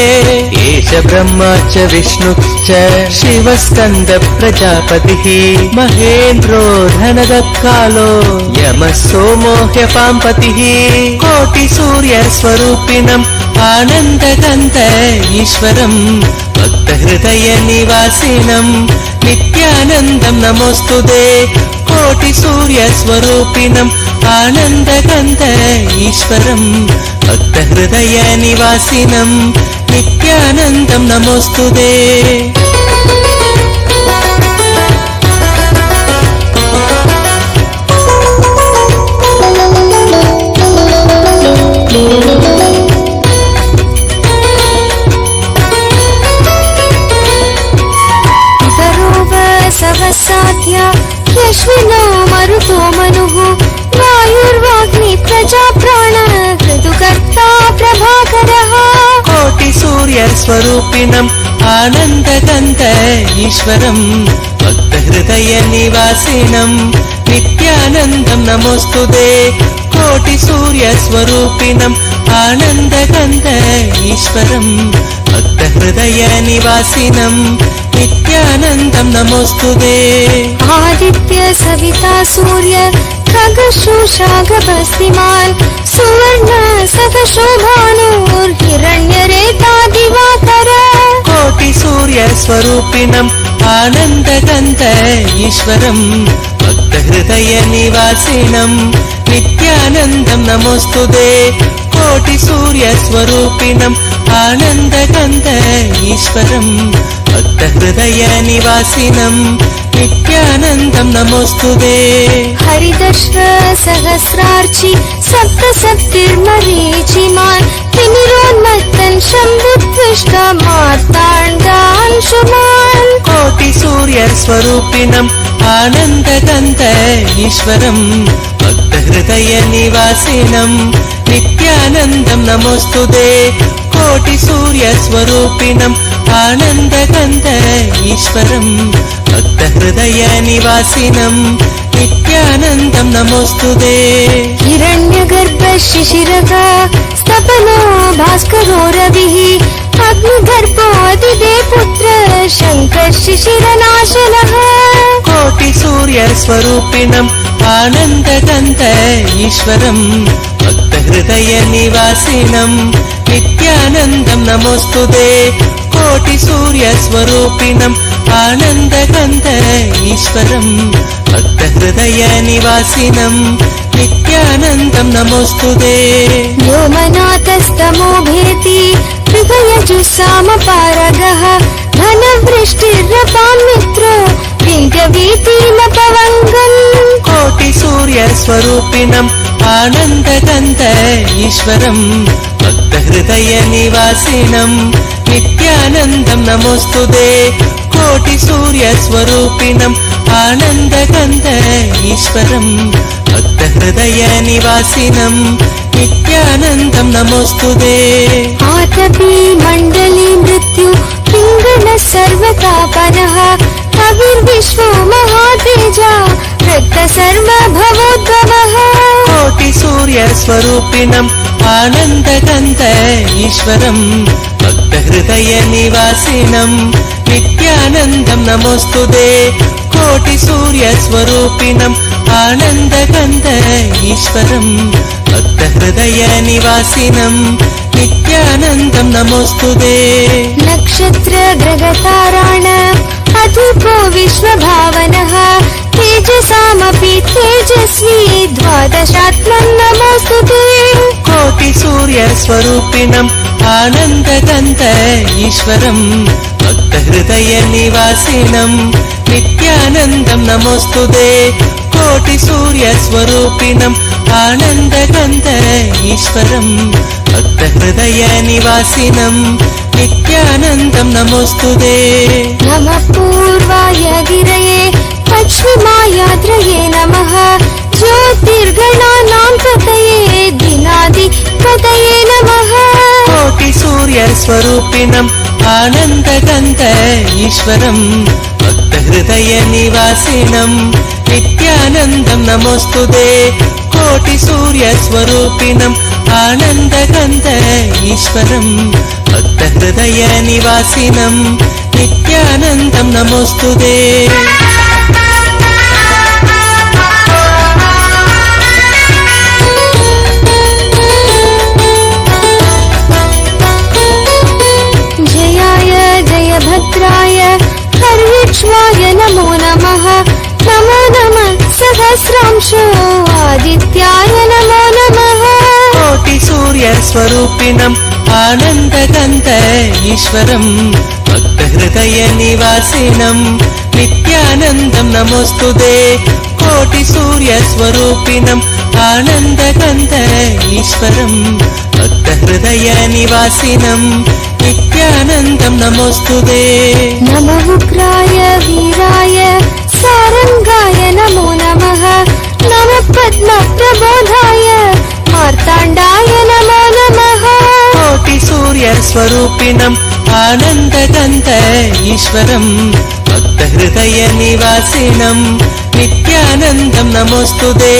एष ब्रह्मा च विष्णुश्च शिवस्कन्द प्रजापतिः महेन्द्रो धनदत्कालो यमः सोमो ह्यपाम्पतिः कोटिसूर्यस्वरूपिणम् आनन्दगन्ध ईश्वरं भक्तहृदयनिवासिनं नित्यानन्दं नमोऽस्तुते कोटिसूर्यस्वरूपिणम् आनन्दगन्ध ईश्वरं भक्तहृदयनिवासिनं नित्यानन्दं नमोऽस्तुते सवसाध्या यश्विनो मरुतो मनुः वायुर्वाग्नि प्रजा प्राण ऋतुकर्ता प्रभाकरः कोटिसूर्यस्वरूपिणम् आनन्दगन्ध ईश्वरं भक्तहृदयनिवासिनं नित्यानन्दं नमोऽस्तुते कोटिसूर्यस्वरूपिणम् आनन्दगन्ध ईश्वरं भक्तहृदयनिवासिनं नित्यानन्दं नमोऽस्तुते आदित्य सविता सूर्य खगशोषागभस्तिमान् सुवर्ण सखशोभानुर्हिरण्यरेता दिवाकर कोटिसूर्यस्वरूपिणम् आनन्दगन्ध ईश्वरं भक्तहृदयनिवासिनं नित्यानन्दं नमोऽस्तुते कोटिसूर्यस्वरूपिणम् आनन्दगन्ध ईश्वरं भक्तहृदयनिवासिनं नित्यानन्दं नमोऽस्तुते हरिदर्श सहस्रार्चि सप्तसप्तिर्मरीचिमान् तिमिरोन्मत्तन् शम्भुत्विष्ट मार्ताण्डांशुमान् कोटिसूर्यस्वरूपिणम् आनन्दगन्ध ईश्वरं भक्तहृदयनिवासिनं नित्यानन्दं नमोऽस्तुते कोटिसूर्यस्वरूपिणम् आनन्दगन्ध ईश्वरं भक्तहृदयनिवासिनं नित्यानन्दं नमोऽस्तुते हिरण्यगर्भ शिशिरगा स्तपनो भास्करो रविः अग्निगर्भोऽदिदे पुत्र शङ्कर शिशिरनाशनः कोटिसूर्यस्वरूपिणम् आनन्दकन्त ईश्वरं भक्तहृदयनिवासिनं नित्यानन्दं नमोऽस्तुते कोटिसूर्यस्वरूपिणम् आनन्दकन्त ईश्वरं भक्तहृदयनिवासिनं नित्यानन्दं नमोऽस्तुते व्योमनाथस्तमो भेति हृदयजुस्सामपारगः घनवृष्टिरपां मित्रो विन्ध्यवीतीमपवङ्गम् कोटिसूर्यस्वरूपिणम् आनन्दकन्त ईश्वरं भक्तहृदयनिवासिनं नित्यानन्दं नमोऽस्तुते कोटिसूर्यस्वरूपिणम् आनन्दकन्त ईश्वरं भक्तहृदयनिवासिनं नित्यानन्दं नमोऽस्तुते आतपी मण्डले मृत्यु पिङ्गलः सर्वतापनः कविर्विश्वो महातेजा वृत्त सर्वभवोद्भवः कोटिसूर्यस्वरूपिणम् आनन्दकन्त ईश्वरं भक्तहृदयनिवासिनं नित्यानन्दं नमोऽस्तुते कोटिसूर्यस्वरूपिणम् आनन्दकन्त ईश्वरं भक्तहृदयनिवासिनं नित्यानन्दं नमोऽस्तुते नक्षत्रग्रहताराण अधिको विश्वभावनः तेजसामपि तेजस्वी द्वादशात्मन् नमोऽस्तुते कोटिसूर्यस्वरूपिणम् आनन्दकन्त ईश्वरं भक्तहृदयनिवासिनं नित्यानन्दं नमोऽस्तुते कोटिसूर्यस्वरूपिणम् आनन्दकन्त ईश्वरं भक्तहृदयनिवासिनं नित्यानन्दं नमोऽस्तुते नमः पूर्वाय गिरये पश्चिमायाद्रये नमः ज्योतिर्गणानां पतये दिनादिपतये नमः कोटिसूर्यस्वरूपिणम् आनन्दकन्त ईश्वरं भक्तहृदयनिवासिनं नित्यानन्दं नमोऽस्तुते कोटिसूर्यस्वरूपिणम् आनन्दकन्त ईश्वरं भक्तहृदयनिवासिनं नित्यानन्दं नमोऽस्तुते जयाय जयभद्राय हर्यक्ष्वाय नमो नमः नमो नमः सहस्रांशो आदित्याय नमो नमः कोटिसूर्यस्वरूपिणम् आनन्दकन्त ईश्वरं भक्तहृदयनिवासिनं नित्यानन्दं नमोऽस्तुते कोटिसूर्यस्वरूपिणम् आनन्दकन्त ईश्वरं भक्तहृदयनिवासिनं नित्यानन्दं नमोऽस्तुते नमः उग्राय वीराय सारङ्गाय नमो नमः नमः पद्मप्रबोधाय मार्ताण्डाय नमो नमः कोटिसूर्यस्वरूपिणम् आनन्दकन्त ईश्वरं भक्तहृदयनिवासिनं नित्यानन्दं नमोऽस्तुते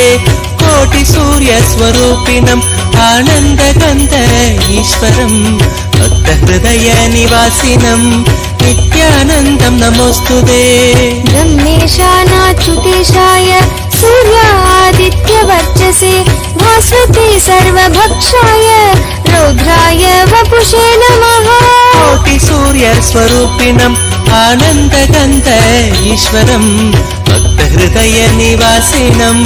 कोटिसूर्यस्वरूपिणम् आनन्दकन्त ईश्वरं भक्तहृदयनिवासिनं नित्यानन्दं नमोऽस्तुते ब्रह्मेशानाच्युतेशाय सूर्यादित्यवर्चसे भास्वते सर्वभक्षाय रौद्राय वपुषे नमः कोटिसूर्यस्वरूपिणम् आनन्दकन्त ईश्वरं भक्तहृदयनिवासिनं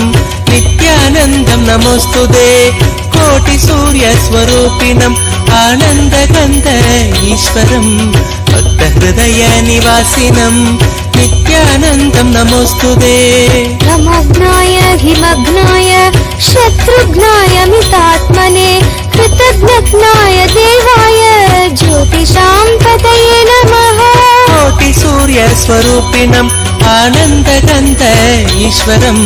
नित्यानन्दं नमोऽस्तुते कोटिसूर्यस्वरूपिणम् आनन्दकन्त ईश्वरं भक्तहृदयनिवासिनं नित्यानन्दं नमोऽस्तुते नमग्नाय हिमग्नाय शत्रुघ्नाय मितात्मने कृतघ्नाय देवाय ज्योतिषां पतये नमः कोटिसूर्यस्वरूपिणम् आनन्दकन्त ईश्वरं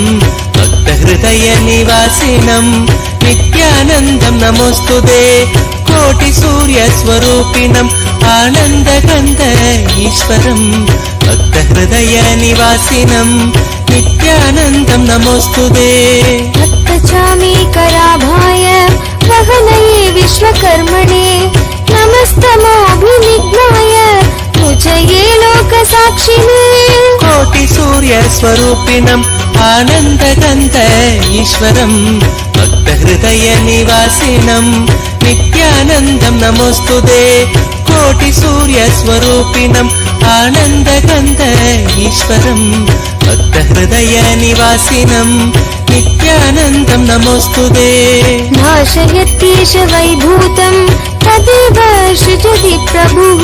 भक्तहृदयनिवासिनं नित्यानन्दं नमोऽस्तुते कोटिसूर्यस्वरूपिणम् आनन्दकन्त ईश्वरं भक्तहृदयनिवासिनं नित्यानन्दं नमोऽस्तुते भक्तचामीकराभाय वहनये विश्वकर्मणे नमस्तमोऽभिनिघ्नाय पूजये लोकसाक्षिणे कोटिसूर्यस्वरूपिणम् आनन्दकन्त ईश्वरं भक्तहृदयनिवासिनं नित्यानन्दं नमोऽस्तुते कोटिसूर्यस्वरूपिणम् आनन्दकन्त ईश्वरं भक्तहृदयनिवासिनं नित्यानन्दं नमोऽस्तुते नाशयत्येष वैभूतं तदेव सृजति प्रभुः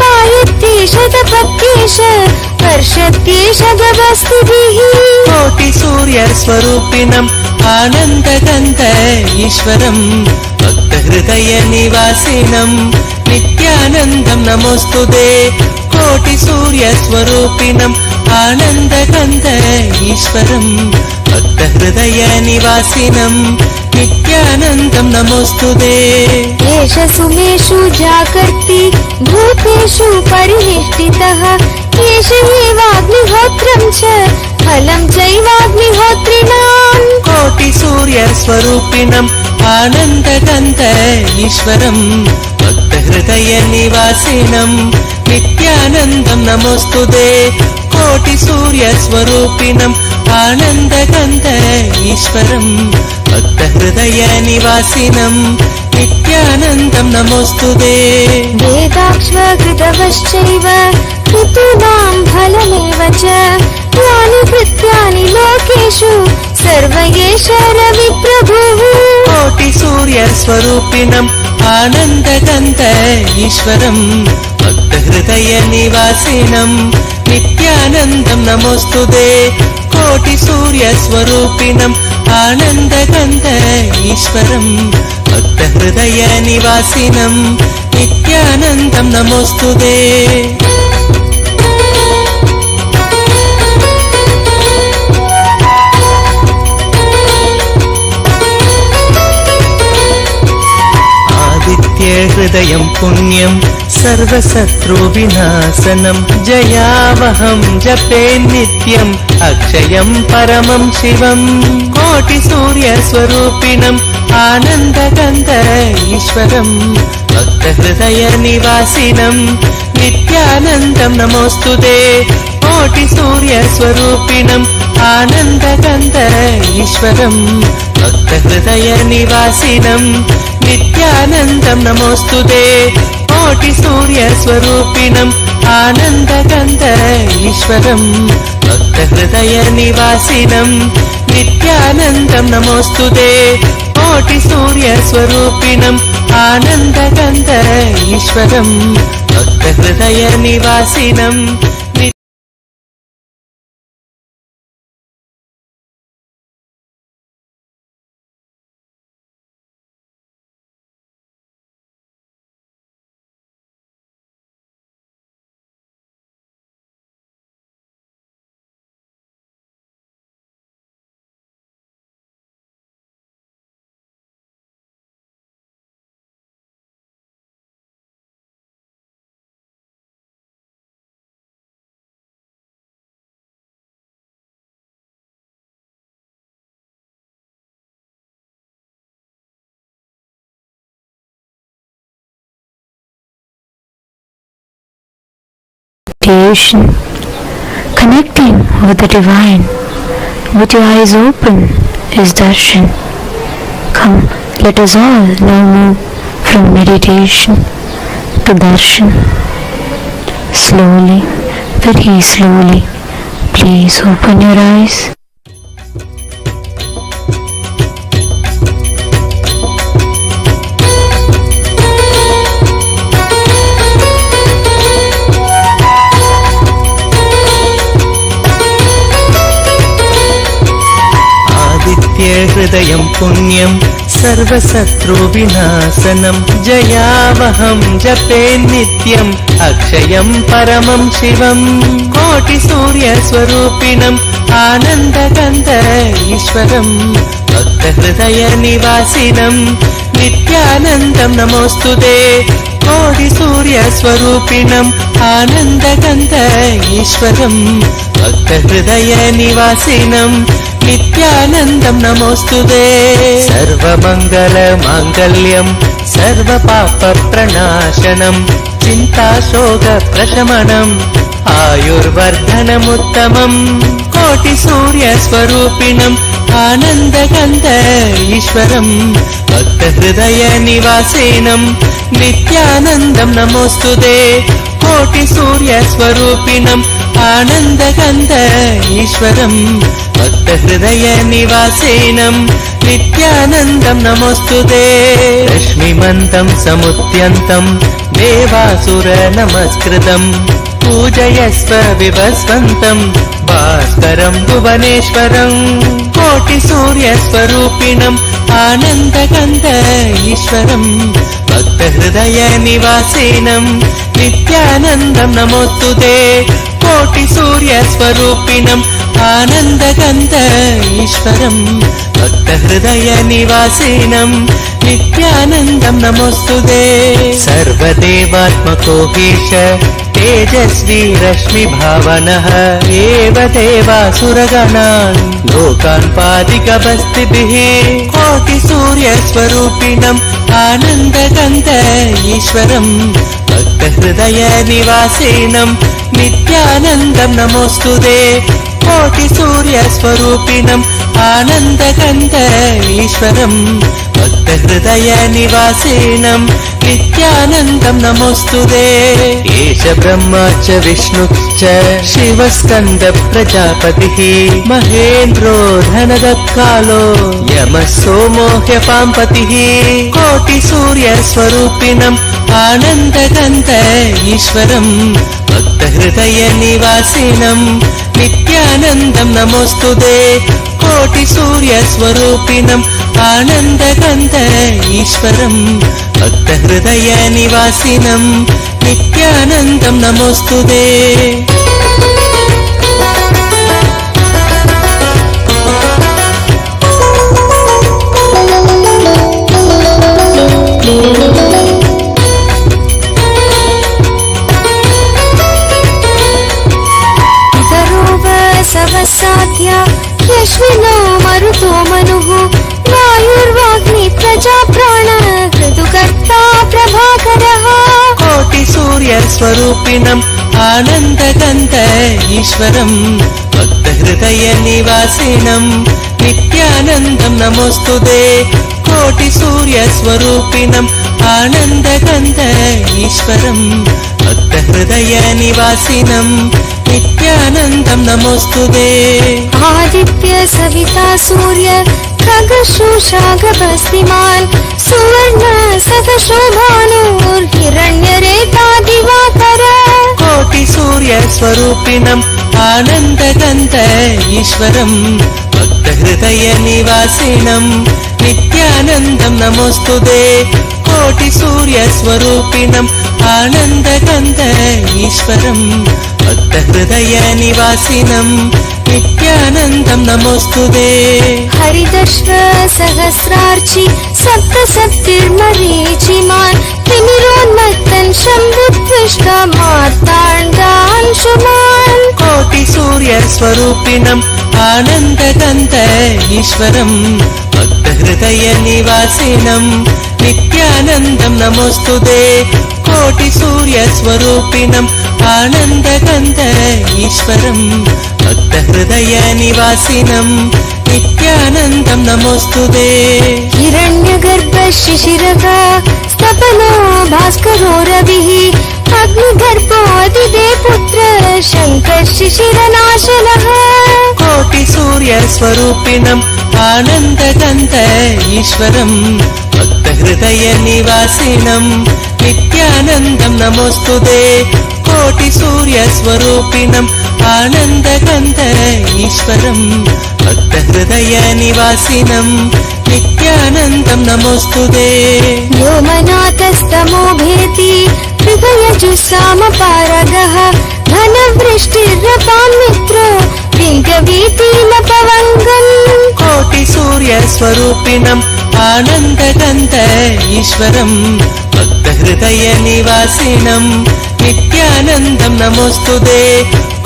पायत्येष तपत्येष वर्षत्येष गवस्तिभिः कोटिसूर्यस्वरूपिणम् आनन्दकन्त ईश्वरं भक्तहृदयनिवासिनं नित्यानन्दं नमोऽस्तुते कोटिसूर्यस्वरूपिणम् आनन्दकन्त ईश्वरं भक्तहृदयनिवासिनं नित्यानन्दं नमोऽस्तुते एष सुमेषु जागर्ति भूतेषु परिनिष्ठितः एष एवाग्निहोत्रं च फलं चैवाग्निहोत्रिणाम् कोटिसूर्यस्वरूपिणम् आनन्दकन्त ईश्वरं भक्तहृदयनिवासिनं नित्यानन्दं नमोऽस्तुते कोटिसूर्यस्वरूपिणम् आनन्दकन्त ईश्वरं भक्तहृदयनिवासिनं नित्यानन्दं नमोऽस्तुते वेदाक्ष्वकृतवश्चैव ऋतूनां फलमेव च यानि कृत्यानि लोकेषु सर्व एष रविप्रभुः कोटिसूर्यस्वरूपिणम् आनन्दकन्त ईश्वरं भक्तहृदयनिवासिनं नित्यानन्दं नमोऽस्तुते कोटिसूर्यस्वरूपिणम् आनन्दकन्त ईश्वरं भक्तहृदयनिवासिनं नित्यानन्दं नमोऽस्तुते हृदयं पुण्यं सर्वशत्रुविनाशनं जयावहं जपे नित्यम् अक्षयं परमं शिवं कोटिसूर्यस्वरूपिणम् आनन्दकन्त ईश्वरं भक्तहृदयनिवासिनं नित्यानन्दं नमोऽस्तुते कोटिसूर्यस्वरूपिणम् आनन्दकन्त ईश्वरं भक्तहृदयनिवासिनं नित्यानन्दं नमोऽस्तुते कोटिसूर्यस्वरूपिणम् आनन्दकन्त ईश्वरं भक्तहृदयनिवासिनं नित्यानन्दं नमोऽस्तुते कोटिसूर्यस्वरूपिणम् आनन्दकन्त ईश्वरं भक्तहृदयनिवासिनं Connecting with the divine with your eyes open is Darshan. Come, let us all now move from meditation to Darshan. Slowly, very slowly, please open your eyes. हृदयं पुण्यं सर्वशत्रुविनाशनं जयावहं जपे नित्यम् अक्षयं परमं शिवं कोटिसूर्यस्वरूपिणम् आनन्दकन्त ईश्वरं भक्तहृदयनिवासिनं नित्यानन्दं नमोऽस्तुते कोटिसूर्यस्वरूपिणम् आनन्दगन्ध ईश्वरम् भक्तहृदयनिवासिनम् नित्यानन्दं नमोऽस्तुते सर्वमङ्गलमाङ्गल्यम् सर्वपापप्रणाशनम् चिन्ताशोकप्रशमनम् आयुर्वर्धनमुत्तमम् कोटिसूर्यस्वरूपिणम् आनन्दगन्ध ईश्वरम् भक्तहृदयनिवासिनम् नित्यानन्दं नमोऽस्तुते कोटिसूर्यस्वरूपिणम् आनन्दगन्ध ईश्वरम् भक्तहृदयनिवासिनम् नित्यानन्दं नमोऽस्तुते रश्मिमन्तं समुद्यन्तं देवासुर नमस्कृतम् पूजयस्व विभस्वन्तं भास्करं भुवनेश्वरम् कोटिसूर्यस्वरूपिणम् आनन्दगन्ध ईश्वरम् भक्तहृदयनिवासिनम् नित्यानन्दं नमोऽस्तुते कोटिसूर्यस्वरूपिणम् आनन्दगन्ध ईश्वरम् भक्तहृदयनिवासिनम् नित्यानन्दं नमोऽस्तुते सर्वदेवात्मको हीश तेजस्वी रश्मिभावनः एव देवासुरगणान् लोकान् पादिकबस्तिभिः कोटिसूर्यस्वरूपिणम् आनन्दगन्ध ईश्वरम् भक्तहृदयनिवासिनम् नित्यानन्दं नमोऽस्तुते कोटिसूर्यस्वरूपिणम् आनन्दगन्ध ईश्वरम् भक्तहृदयनिवासिनम् नित्यानन्दं नमोऽस्तुते एष ब्रह्मा च विष्णुश्च शिवस्कन्द प्रजापतिः महेन्द्रो धनदत्कालो यमः सोमो ह्यपाम्पतिः कोटिसूर्यस्वरूपिणम् आनन्दगन्ध ईश्वरम् भक्तहृदयनिवासिनम् नित्यानन्दं नमोऽस्तुते कोटिसूर्यस्वरूपिणम् आनन्दगन्ध ईश्वरम् भक्तहृदयनिवासिनम् नित्यानन्दं नमोऽस्तुते सवसाध्य यश्विनो मरुतो मनुः वायुर्वाग्नि प्रजा प्राण ऋतुकर्ता प्रभाकरः कोटिसूर्यस्वरूपिणम् आनन्दगन्ध ईश्वरम् भक्तहृदयनिवासिनम् नित्यानन्दं नमोऽस्तुते कोटिसूर्यस्वरूपिणम् आनन्दगन्ध ईश्वरम् भक्तहृदयनिवासिनम् नित्यानन्दं नमोऽस्तुते आदित्य सविता सूर्य खगशोषागभस्तिमान् सुवर्ण सखशोभानुर्हिरण्यरेता दिवाकर कोटिसूर्यस्वरूपिणम् आनन्दगन्ध ईश्वरम् भक्तहृदयनिवासिनम् नित्यानन्दं नमोऽस्तुते कोटिसूर्यस्वरूपिणम् आनन्दगन्ध ईश्वरम् भक्तहृदयनिवासिनम् नित्यानन्दं नमोऽस्तुते हरिदश्व सहस्रार्चि सप्तसप्तिर्मरीचिमान् तिमिरोन्मत्तन् शम्भुत्विष्टमार्ताण्डांशुमान् कोटिसूर्यस्वरूपिणम् आनन्दगन्ध ईश्वरम् भक्तहृदयनिवासिनम् नित्यानन्दं नमोऽस्तुते कोटिसूर्यस्वरूपिणम् आनन्दगन्ध ईश्वरम् भक्तहृदयनिवासिनम् नित्यानन्दं नमोऽस्तुते हिरण्यगर्भ शिशिरः स्तपनो भास्करो रविः अग्निगर्भोऽदिदे पुत्र शङ्कर शिशिरनाशनः कोटिसूर्यस्वरूपिणम् आनन्दगन्ध ईश्वरम् भक्तहृदयनिवासिनम् नित्यानन्दं नमोऽस्तुते कोटिसूर्यस्वरूपिणम् आनन्दगन्ध ईश्वरम् भक्तहृदयनिवासिनम् नित्यानन्दं नमोऽस्तुते व्योमनाथस्तमो भेति हृदयजुस्सामपारगः घनवृष्टिरपां मित्रो लिङ्गवीतीलपवङ्गम् कोटिसूर्यस्वरूपिणम् आनन्दगन्ध ईश्वरं भक्तहृदयनिवासिनं नित्यानन्दं नमोऽस्तुते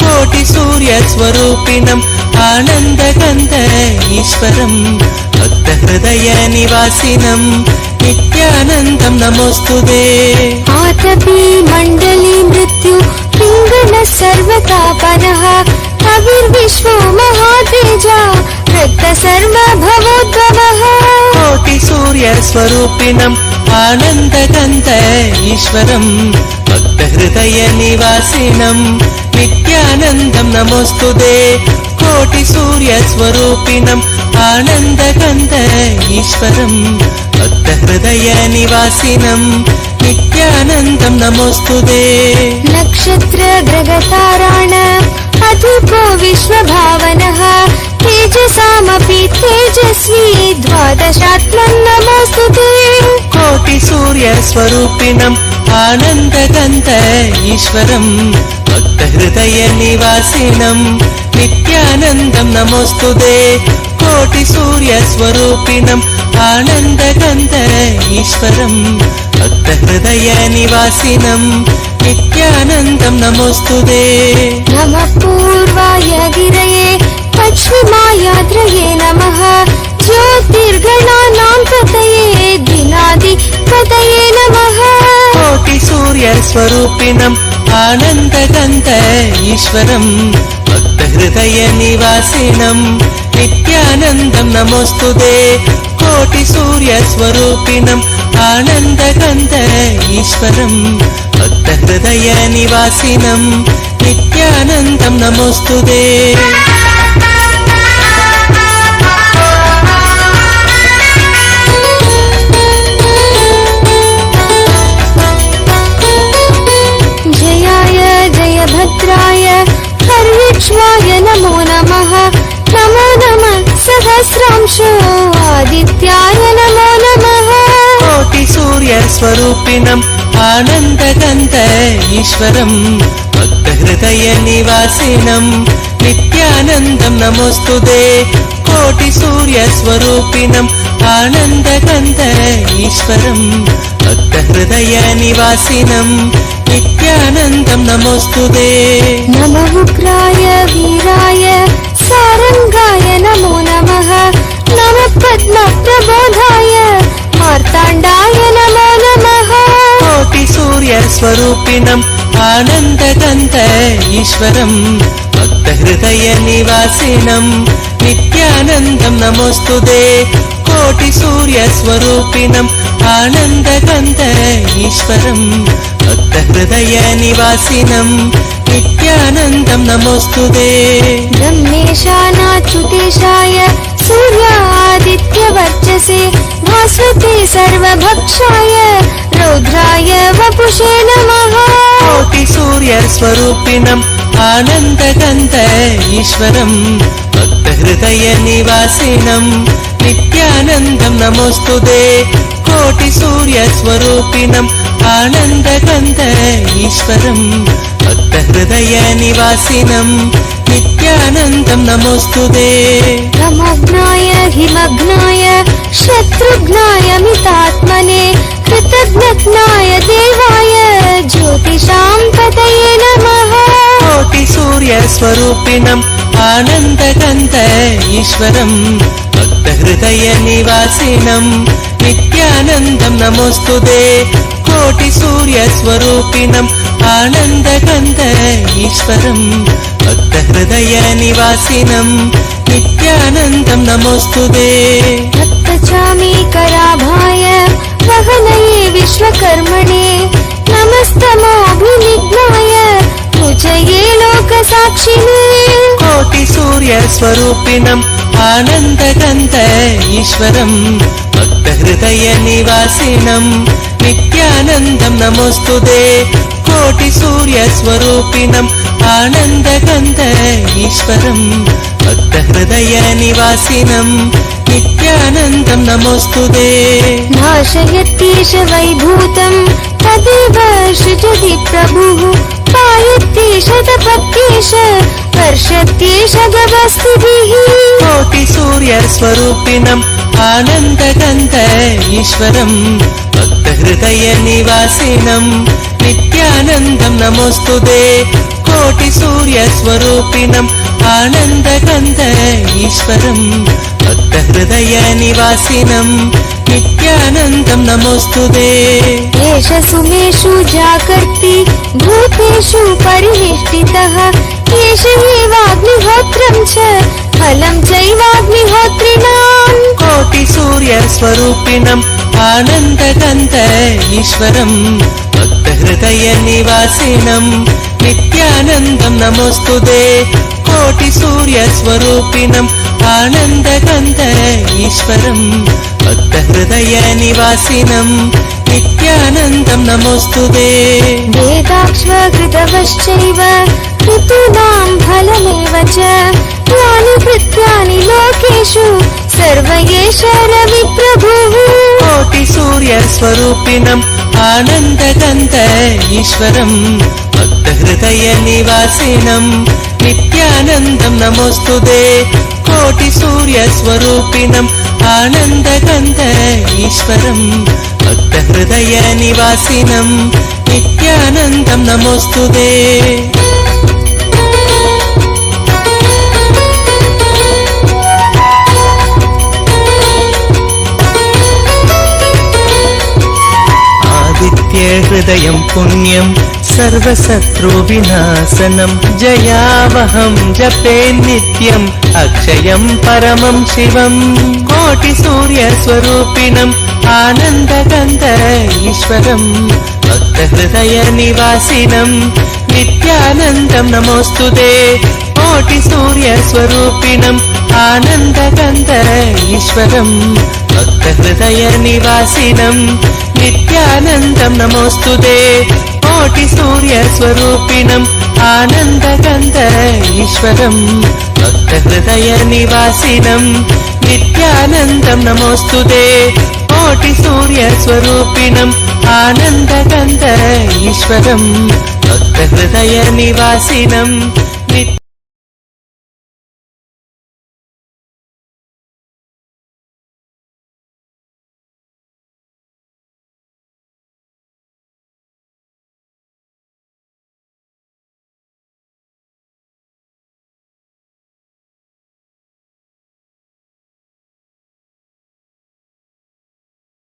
कोटिसूर्यस्वरूपिणम् आनन्दगन्ध ईश्वरं भक्तहृदयनिवासिनं नित्यानन्दं नमोऽस्तुते आतपी मण्डली मृत्यु पिङ्गल सर्वतापनः कविर्विश्वो महातेजा वृत्त सर्वभवोद्भवः कोटिसूर्यस्वरूपिणम् आनन्दगन्ध ईश्वरं भक्तहृदयनिवासिनं नित्यानन्दं नमोऽस्तुते कोटिसूर्यस्वरूपिणम् आनन्दगन्ध ईश्वरं भक्तहृदयनिवासिनं नित्यानन्दं नमोऽस्तुते नक्षत्र ग्रहताराण अधिको विश्वभावनः तेजसामपि तेजस्वी द्वादशात्मन् नमोऽस्तुते कोटिसूर्यस्वरूपिणम् आनन्दगन्ध ईश्वरं भक्तहृदयनिवासिनं नित्यानन्दं नमोऽस्तुते कोटिसूर्यस्वरूपिणम् आनन्दगन्ध ईश्वरं भक्तहृदयनिवासिनं नित्यानन्दं नमोऽस्तुते नमः पूर्वाय गिरये पश्चिमायाद्रये नमः ज्योतिर्गणानां पतये दिनादिपतये नमः कोटिसूर्यस्वरूपिणम् आनन्दगन्ध ईश्वरं भक्तहृदयनिवासिनं नित्यानन्दं नमोऽस्तुते कोटिसूर्यस्वरूपिणम् आनन्दगन्ध ईश्वरं भक्तहृदयनिवासिनं नित्यानन्दं नमोऽस्तुते जयाय जयभद्राय हर्यक्ष्वाय नमो नमः नमो नमः सहस्रांशो आदित्याय नमो नमः कोटिसूर्यस्वरूपिणम् आनन्दगन्ध ईश्वरं भक्तहृदयनिवासिनं नित्यानन्दं नमोऽस्तुते कोटिसूर्यस्वरूपिणम् आनन्दगन्ध ईश्वरं भक्तहृदयनिवासिनं नित्यानन्दं नमोऽस्तुते नमः उग्राय वीराय सारङ्गाय नमो नमः नमः पद्मप्रबोधाय मार्ताण्डाय नमो नमः कोटिसूर्यस्वरूपिणम् आनन्दगन्ध ईश्वरं भक्तहृदयनिवासिनं नित्यानन्दं नमोऽस्तुते कोटिसूर्यस्वरूपिणम् आनन्दगन्ध ईश्वरं भक्तहृदयनिवासिनं नित्यानन्दं नमोऽस्तुते ब्रह्मेशानाच्युतेशाय सूर्यादित्यवर्चसे भास्वते सर्वभक्षाय रौद्राय वपुषे नमः कोटिसूर्यस्वरूपिणम् आनन्दगन्ध ईश्वरं भक्तहृदयनिवासिनं नित्यानन्दं नमोऽस्तुते कोटिसूर्यस्वरूपिणम् आनन्दगन्ध ईश्वरं भक्तहृदयनिवासिनं नित्यानन्दं नमोऽस्तुते तमग्नाय हिमग्नाय शत्रुघ्नाय मितात्मने कृतघ्नाय देवाय ज्योतिषां पतये नमः कोटिसूर्यस्वरूपिणम् आनन्दगन्ध ईश्वरं भक्तहृदयनिवासिनं नित्यानन्दं नमोऽस्तुते कोटिसूर्यस्वरूपिणम् आनन्दगन्ध ईश्वरं भक्तहृदयनिवासिनं नित्यानन्दं नमोऽस्तुते भक्तचामीकराभाय वहनये विश्वकर्मणे नमस्तमोऽभिनिघ्नाय पूजये लोकसाक्षिणे कोटिसूर्यस्वरूपिणम् आनन्दगन्ध ईश्वरं भक्तहृदयनिवासिनं नित्यानन्दं नमोऽस्तुते कोटिसूर्यस्वरूपिणम् आनन्दगन्ध ईश्वरं भक्तहृदयनिवासिनं नित्यानन्दं नमोऽस्तुते नाशयत्येष वैभूतं तदेव सृजति प्रभुः पायत्येष तपत्येष वर्षत्येष गवस्तिभिः कोटिसूर्यस्वरूपिणम् आनन्दगन्ध ईश्वरं भक्तहृदयनिवासिनं नित्यानन्दं नमोऽस्तुते कोटिसूर्यस्वरूपिणम् आनन्दगन्ध ईश्वरं भक्तहृदयनिवासिनं नित्यानन्दं नमोऽस्तुते एष सुमेषु जागर्ति भूतेषु परिनिष्ठितः एष एवाग्निहोत्रं च फलं चैवाग्निहोत्रिणाम् कोटिसूर्यस्वरूपिणम् आनन्दगन्ध ईश्वरं भक्तहृदयनिवासिनं नित्यानन्दं नमोऽस्तुते कोटिसूर्यस्वरूपिणम् आनन्दगन्ध ईश्वरं भक्तहृदयनिवासिनं नित्यानन्दं नमोऽस्तुते वेदाक्ष्वकृतवश्चैव ऋतूनां फलमेव च यानि कृत्यानि लोकेषु सर्व एष रविप्रभुः कोटिसूर्यस्वरूपिणम् आनन्दगन्ध ईश्वरं भक्तहृदयनिवासिनं नित्यानन्दं नमोऽस्तुते कोटिसूर्यस्वरूपिणम् आनन्दगन्ध ईश्वरं भक्तहृदयनिवासिनं नित्यानन्दं नमोऽस्तुते हृदयं पुण्यं सर्वशत्रुविनाशनं जयावहं जपे नित्यम् अक्षयं परमं शिवं कोटिसूर्यस्वरूपिणम् आनन्दगन्ध ईश्वरं भक्तहृदयनिवासिनं नित्यानन्दं नमोऽस्तुते कोटिसूर्यस्वरूपिणम् आनन्दगन्ध ईश्वरं भक्तहृदयनिवासिनं नित्यानन्दं नमोऽस्तुते कोटिसूर्यस्वरूपिणम् आनन्दगन्ध ईश्वरं भक्तहृदयनिवासिनं नित्यानन्दं नमोऽस्तुते कोटिसूर्यस्वरूपिणम् आनन्दगन्ध ईश्वरं भक्तहृदयनिवासिनं